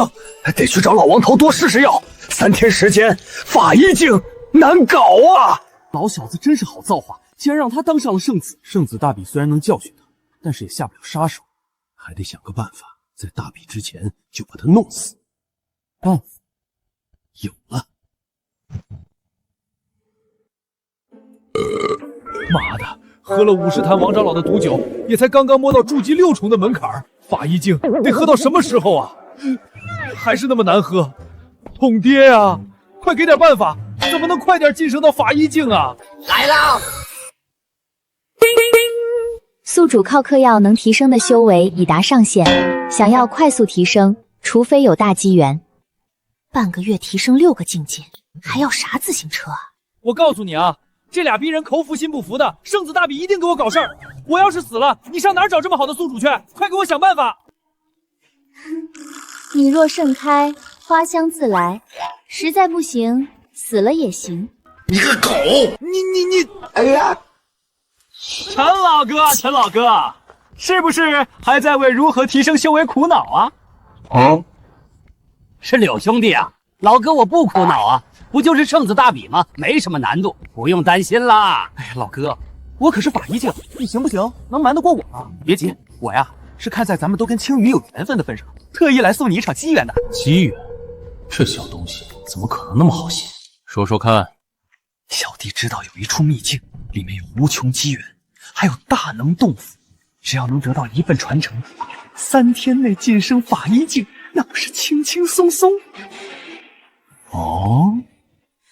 得去找老王头多试试药。3天时间，法医境难搞啊！老小子真是好造化，竟然让他当上了圣子。圣子大比虽然能教训他，但是也下不了杀手，还得想个办法，在大比之前就把他弄死。办法有了！妈的，喝了50坛王长老的毒酒，也才刚刚摸到筑基6重的门槛，法医境得喝到什么时候啊？还是那么难喝，痛爹啊！快给点办法，怎么能快点晋升到法医境啊？来了！宿主靠嗑药能提升的修为已达上限，想要快速提升，除非有大机缘。半个月提升6个境界，还要啥自行车啊？我告诉你啊，这俩逼人口服心不服的，圣子大比一定给我搞事儿。我要是死了，你上哪儿找这么好的宿主去？快给我想办法！你若盛开，花香自来。实在不行，死了也行。你个狗！你！哎呀！陈老哥，是不是还在为如何提升修为苦恼啊？是柳兄弟啊，老哥我不苦恼啊，不就是圣子大比吗？没什么难度，不用担心啦。哎，老哥，我可是法医境，你行不行？能瞒得过我吗？别急，我呀是看在咱们都跟青羽有缘分的份上，特意来送你一场机缘的。机缘？这小东西怎么可能那么好心？说说看。小弟知道有一处秘境，里面有无穷机缘，还有大能洞府，只要能得到一份传承，3天内晋升法医境，那不是轻轻松松？哦，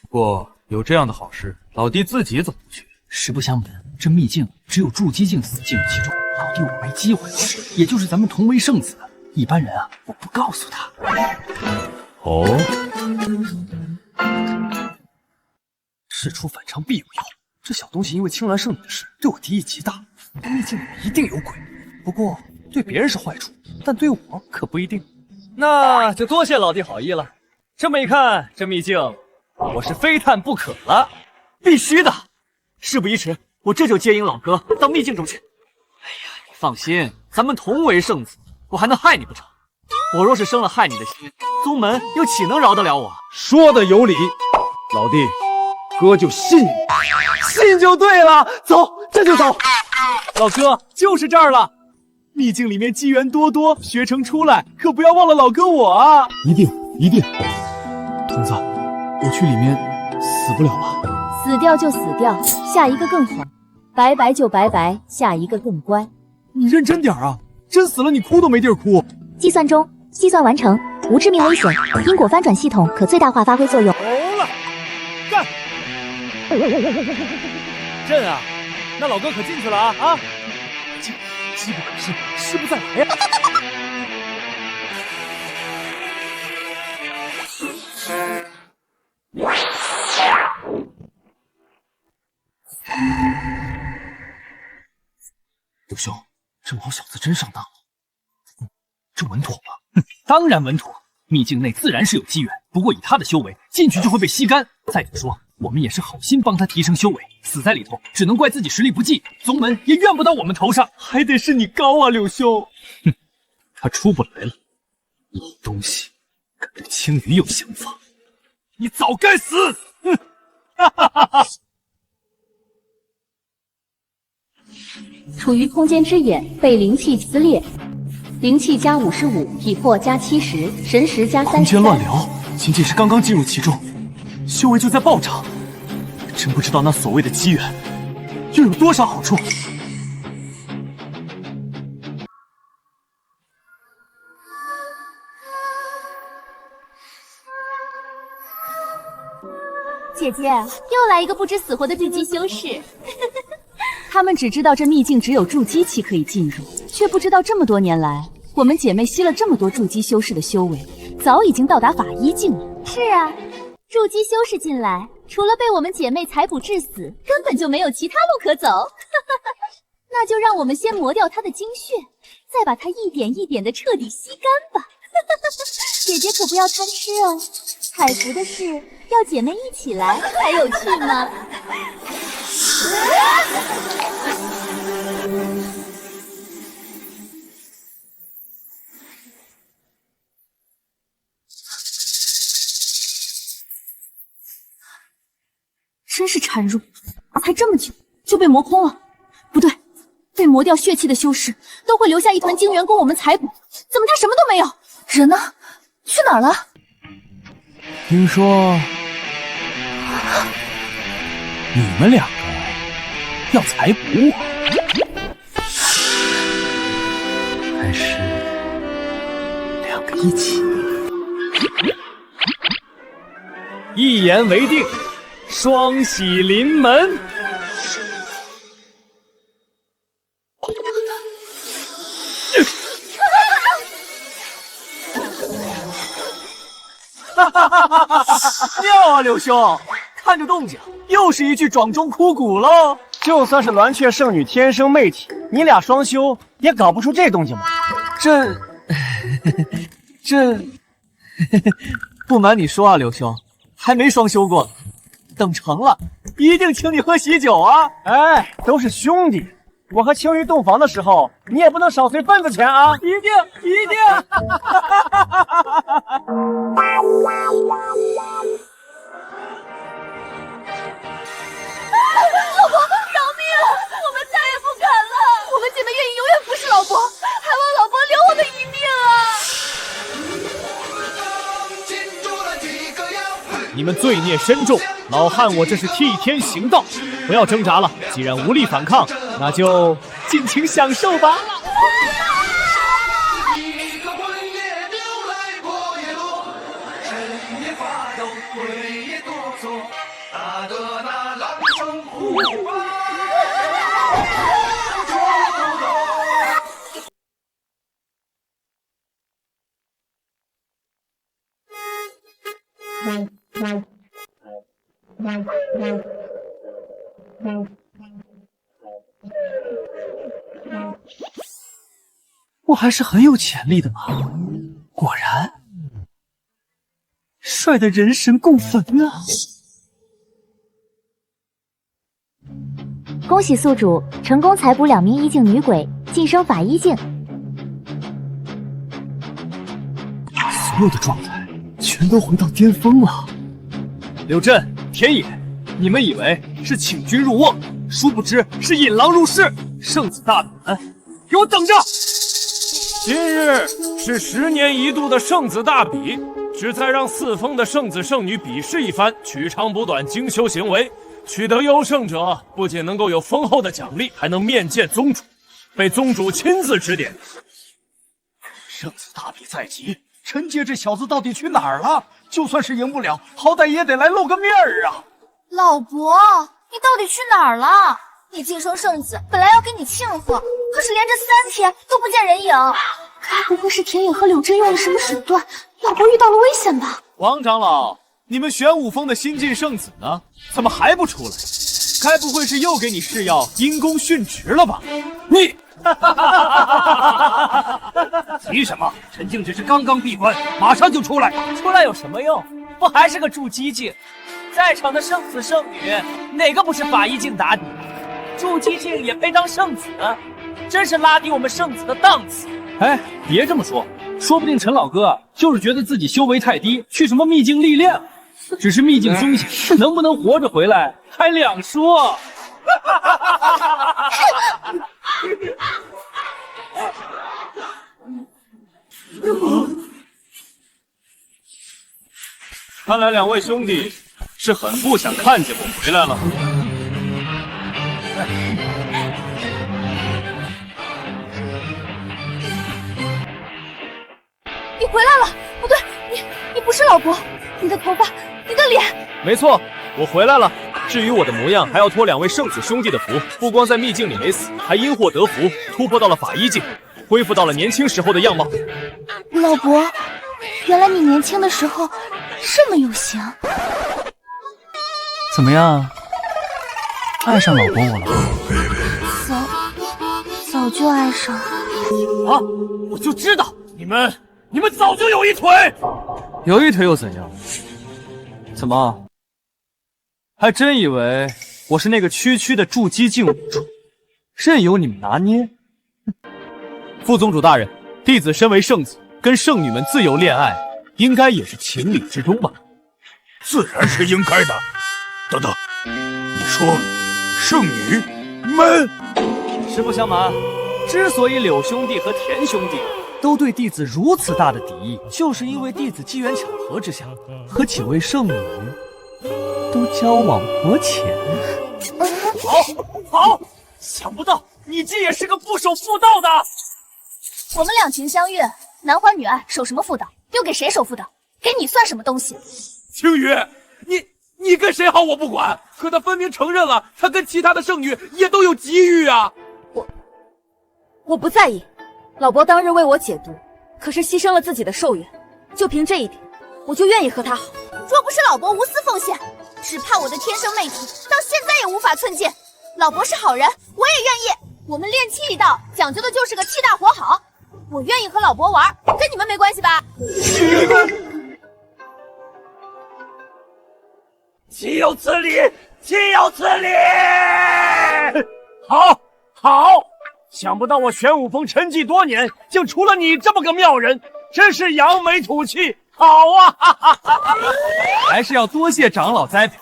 不过有这样的好事，老弟自己怎么不去？实不相瞒，这秘境只有筑基境死进入其中，老弟我没机会，也就是咱们同为圣子，一般人啊，我不告诉他。哦，事出反常必有妖，这小东西因为青鸾圣女的事对我敌意极大，秘境里一定有鬼。不过对别人是坏处，但对我可不一定。那就多谢老弟好意了。这么一看，这秘境我是非探不可了，必须的。事不宜迟，我这就接引老哥到秘境中去。哎呀，你放心，咱们同为圣子，我还能害你不成？我若是生了害你的心，宗门又岂能饶得了我？说的有理，老弟，哥就信你，信就对了。走，这就走。老哥，就是这儿了。秘境里面机缘多多，学成出来可不要忘了老哥我啊！一定。童子，我去里面死不了吧？死掉就死掉，下一个更好；拜拜就拜拜，下一个更乖。你认真点啊！真死了你哭都没地儿哭。计算中，计算完成，无致命危险，因果翻转系统可最大化发挥作用。好了，干！朕啊，那老哥可进去了啊！机不可失，失不再来呀！刘兄，这老小子真上当了，这稳妥吗？当然稳妥。秘境内自然是有机缘，不过以他的修为，进去就会被吸干。再者说，我们也是好心帮他提升修为，死在里头，只能怪自己实力不济，宗门也怨不到我们头上。还得是你高啊，柳兄。哼，他出不来了，老东西，敢对青羽有想法，你早该死！哼，哈哈哈哈！处于空间之眼，被灵气撕裂，灵气加55，体魄加70，神识加30。空间乱流，仅仅是刚刚进入其中，修为就在暴涨，真不知道那所谓的机缘又有多少好处。姐姐，又来一个不知死活的筑基修士。他们只知道这秘境只有筑基期可以进入，却不知道这么多年来，我们姐妹吸了这么多筑基修士的修为，早已经到达法医境了。是啊，筑基修士进来，除了被我们姐妹采捕致死，根本就没有其他路可走。那就让我们先磨掉他的精血，再把他一点一点的彻底吸干吧。姐姐可不要贪吃哦，采服的事要姐妹一起来才有趣呢。产入，才这么久就被磨空了。不对，被磨掉血气的修士都会留下一团精元供我们采补，怎么他什么都没有？人呢？去哪儿了？听说你们两个要采补我，还是两个一起？一言为定，双喜临门。哈哈哈哈哈！妙啊，柳兄，看这动静，又是一具壮钟枯骨喽。就算是鸾雀圣女天生媚体，你俩双修也搞不出这动静吧？这，不瞒你说啊，柳兄，还没双修过，等成了，一定请你喝喜酒啊！哎，都是兄弟，我和青玉洞房的时候，你也不能少随份子钱啊！一定，一定！老婆，饶命！我们再也不敢了。我们姐妹愿意永远服侍老伯，还望老伯留我们一命啊！你们罪孽深重，老汉我这是替天行道，不要挣扎了。既然无力反抗，那就尽情享受吧。我还是很有潜力的嘛！果然，帅的人神共愤啊！恭喜宿主成功采补2名衣境女鬼，晋升法医境。所有的状态全都回到巅峰了。柳震、田野，你们以为是请君入瓮，殊不知是引狼入室。圣子大比们，给我等着！今日是10年一度的圣子大比，旨在让4峰的圣子圣女比试一番，取长补短，精修行为。取得优胜者不仅能够有丰厚的奖励，还能面见宗主，被宗主亲自指点。圣子大比在即，陈杰这小子到底去哪儿了？就算是赢不了，好歹也得来露个面儿啊！老伯，你到底去哪儿了？你晋升圣子，本来要给你庆贺，可是连着3天都不见人影。该不会是田野和柳真用了什么手段，老伯遇到了危险吧？王长老，你们玄武峰的新晋圣子呢？怎么还不出来？该不会是又给你试药因公殉职了吧？你，急什么？陈静只是刚刚闭关，马上就出来。出来有什么用？不还是个筑基境？在场的圣子圣女，哪个不是法医境打底？筑基境也配当圣子？真是拉低我们圣子的档次！哎，别这么说，说不定陈老哥就是觉得自己修为太低，去什么秘境历练了。只是秘境凶险，能不能活着回来还两说。看来2位兄弟是很不想看见我回来了。你回来了？不对，你不是老伯，你的头发，你的脸。没错，我回来了。至于我的模样，还要托2位圣子兄弟的福，不光在秘境里没死，还因祸得福，突破到了法医境，恢复到了年轻时候的样貌。老伯，原来你年轻的时候这么有型。怎么样？爱上老伯我了？早就爱上。啊！我就知道你们早就有一腿。有一腿又怎样？怎么？还真以为我是那个区区的筑基境武主，任由你们拿捏？副宗主大人，弟子身为圣子，跟圣女们自由恋爱，应该也是情理之中吧？自然是应该的。等等，说，圣女们？实不相瞒，之所以柳兄弟和田兄弟都对弟子如此大的敌意，就是因为弟子机缘巧合之下，和几位圣女都交往颇浅。好，想不到你这也是个不守妇道的。我们两情相悦，男欢女爱，守什么妇道？又给谁守妇道？给你算什么东西？青羽，你跟谁好我不管，可他分明承认了，他跟其他的圣女也都有觊觎啊。我不在意，老伯当日为我解毒，可是牺牲了自己的寿元，就凭这一点，我就愿意和他好。若不是老伯无私奉献，只怕我的天生媚体到现在也无法寸进。老伯是好人，我也愿意。我们炼气一道讲究的就是个气大活好，我愿意和老伯玩，跟你们没关系吧？岂有此理！岂有此理！好！想不到我玄武峰沉寂多年，竟出了你这么个妙人，真是扬眉吐气。好啊！还是要多谢长老栽培，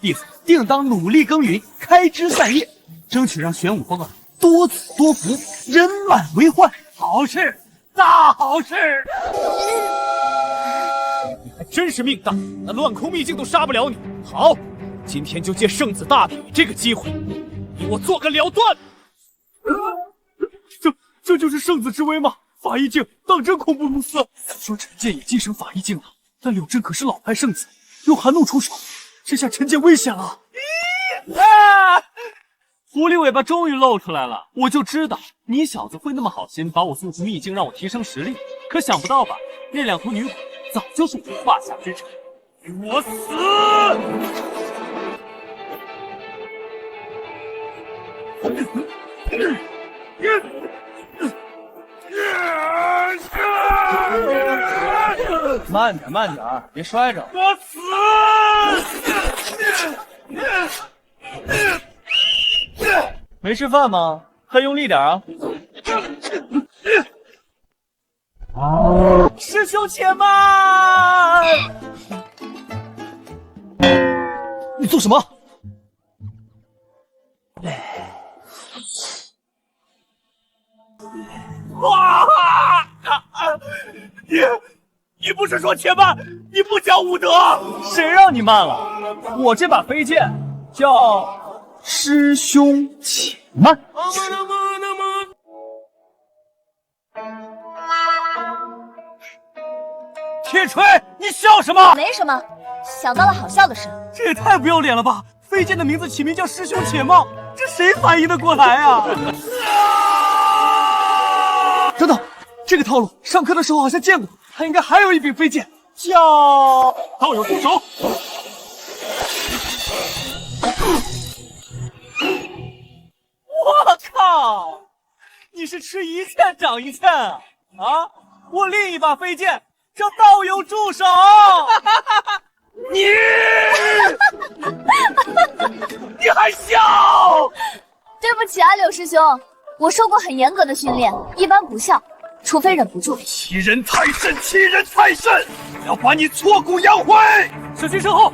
弟子定当努力耕耘，开枝散叶，争取让玄武峰多子多福，人满为患。好事，大好事！你还真是命大，那乱空秘境都杀不了你。好，今天就借圣子大比这个机会，你我做个了断。这就是圣子之威吗？法医境当真恐怖如斯。说陈建也晋升法医境了，但柳镇可是老派圣子，用寒露出手，这下陈建危险了。狐狸尾巴终于露出来了，我就知道你小子会那么好心把我送出秘境，让我提升实力。可想不到吧，那两头女鬼早就是我发下之臣。给我死！慢点，别摔着。我死！没吃饭吗？再用力点啊！师兄且慢！你做什么？哇！你不是说且慢？你不讲武德？谁让你慢了？我这把飞剑叫师兄且慢。铁锤，你笑什么？没什么，想到了好笑的事。这也太不要脸了吧！飞剑的名字起名叫师兄且慢，这谁反应得过来啊？等等，这个套路上课的时候好像见过，他应该还有一柄飞剑，叫道友住手！我靠！你是吃一堑长一堑啊！啊！我另一把飞剑叫道友住手！你还笑？对不起啊，柳师兄，我受过很严格的训练，一般不笑，除非忍不住。欺人太甚！欺人太甚！我要把你挫骨扬灰！小心身后！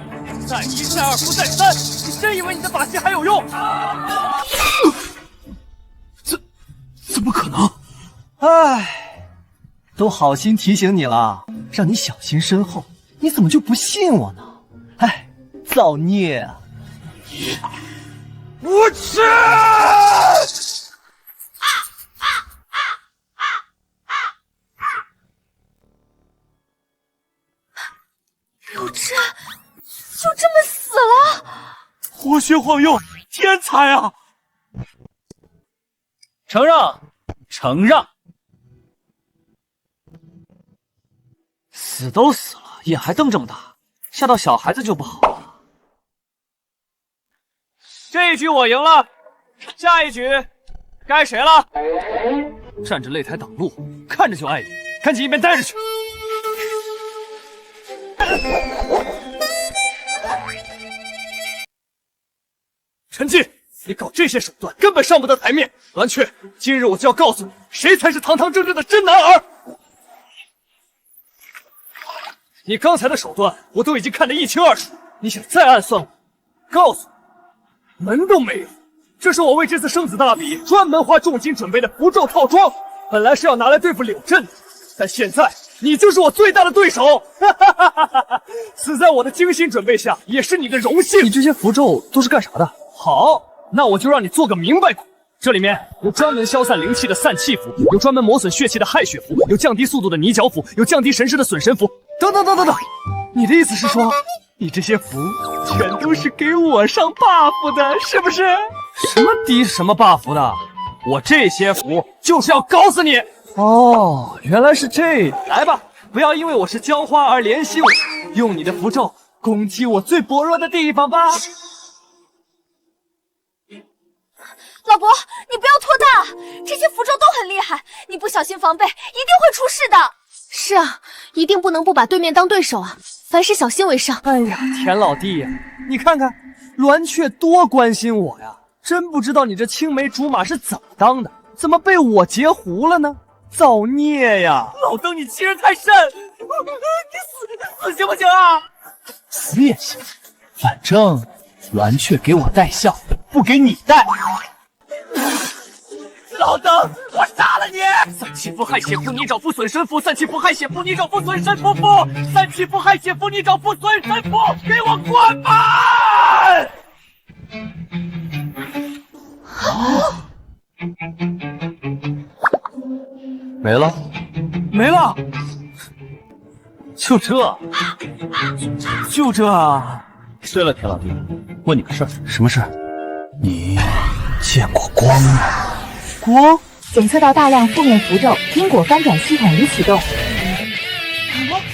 再一再二不再三！你真以为你的把戏还有用？怎么可能？唉，都好心提醒你了，让你小心身后，你怎么就不信我呢？唉，造孽啊！无耻！柳志就这么死了？活学晃用，天才啊！承让！死都死了，眼还瞪这么大，吓到小孩子就不好了。这一局我赢了，下一局该谁了？站着擂台挡路，看着就碍眼，赶紧一边待着去。陈进，你搞这些手段根本上不得台面。蓝雀，今日我就要告诉你，谁才是堂堂正正的真男儿。你刚才的手段我都已经看得一清二楚，你想再暗算我，告诉门都没有。这是我为这次生子大比专门花重金准备的符咒套装，本来是要拿来对付柳镇的，但现在你就是我最大的对手。死在我的精心准备下，也是你的荣幸。你这些符咒都是干啥的？好，那我就让你做个明白故。这里面有专门消散灵气的散气符，有专门磨损血气的害血符，有降低速度的泥脚符，有降低神识的损神符，等等。你的意思是说，你这些符全都是给我上 buff 的，是不是？什么低什么 buff 的？我这些符就是要搞死你！哦，原来是这样。来吧，不要因为我是浇花而怜惜我，用你的符咒攻击我最薄弱的地方吧。老伯，你不要拖大，这些符咒都很厉害，你不小心防备，一定会出事的。是啊，一定不能不把对面当对手啊，凡事小心为上。哎呀，田老弟呀，你看看栾雀多关心我呀，真不知道你这青梅竹马是怎么当的，怎么被我截胡了呢？造孽呀！老邓，你欺人太甚！你死行不行啊？死也行，反正栾雀给我带孝，不给你带。老邓，我杀了你！散气符、害血符、泥沼符、损神符，散气符、害血符、泥沼符、损神符，散气符、害血符、泥沼符、损神符，给我滚吧！没了，没了，就这啊！对了，田老弟，问你个事儿。什么事？你见过光吗？光检测到大量负面符咒，因果翻转系统已启动。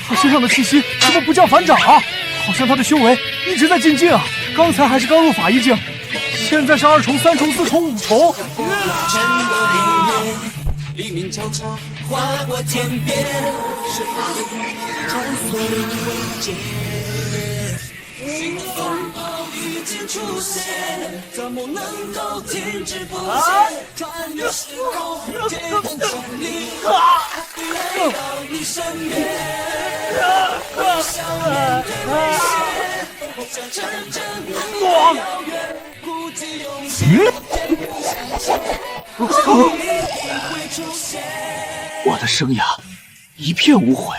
他身上的气息怎么不降反涨啊？好像他的修为一直在进境啊！刚才还是刚入法医境，现在是2重、3重、4重、5重。黎明交叉，划过天边，是他的雨，穿梭未见。风暴已经出现，怎么能够停止不前？穿越时空，接通重力，来到你身边。微笑面对危险，这真正的遥远，鼓起勇气，坚定向前。我的生涯一片无悔。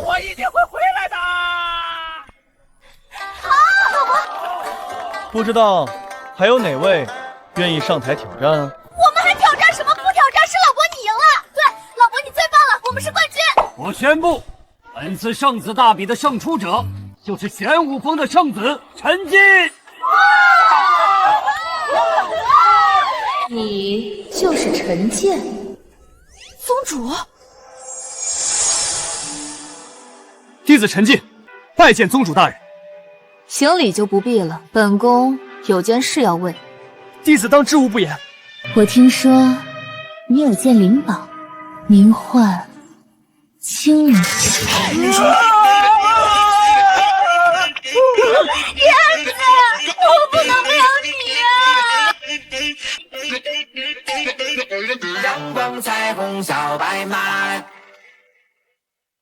我一定会回来的。不知道还有哪位愿意上台挑战啊？我们还挑战什么？不挑战，是老伯你赢了。对，老伯你最棒了，我们是冠军。我宣布，本次生子大比的胜出者就是玄武峰的圣子陈进。你就是陈建，宗主。弟子陈进，拜见宗主大人。行礼就不必了，本宫有件事要问。弟子当知无不言。我听说你有件灵宝，名唤青灵旗。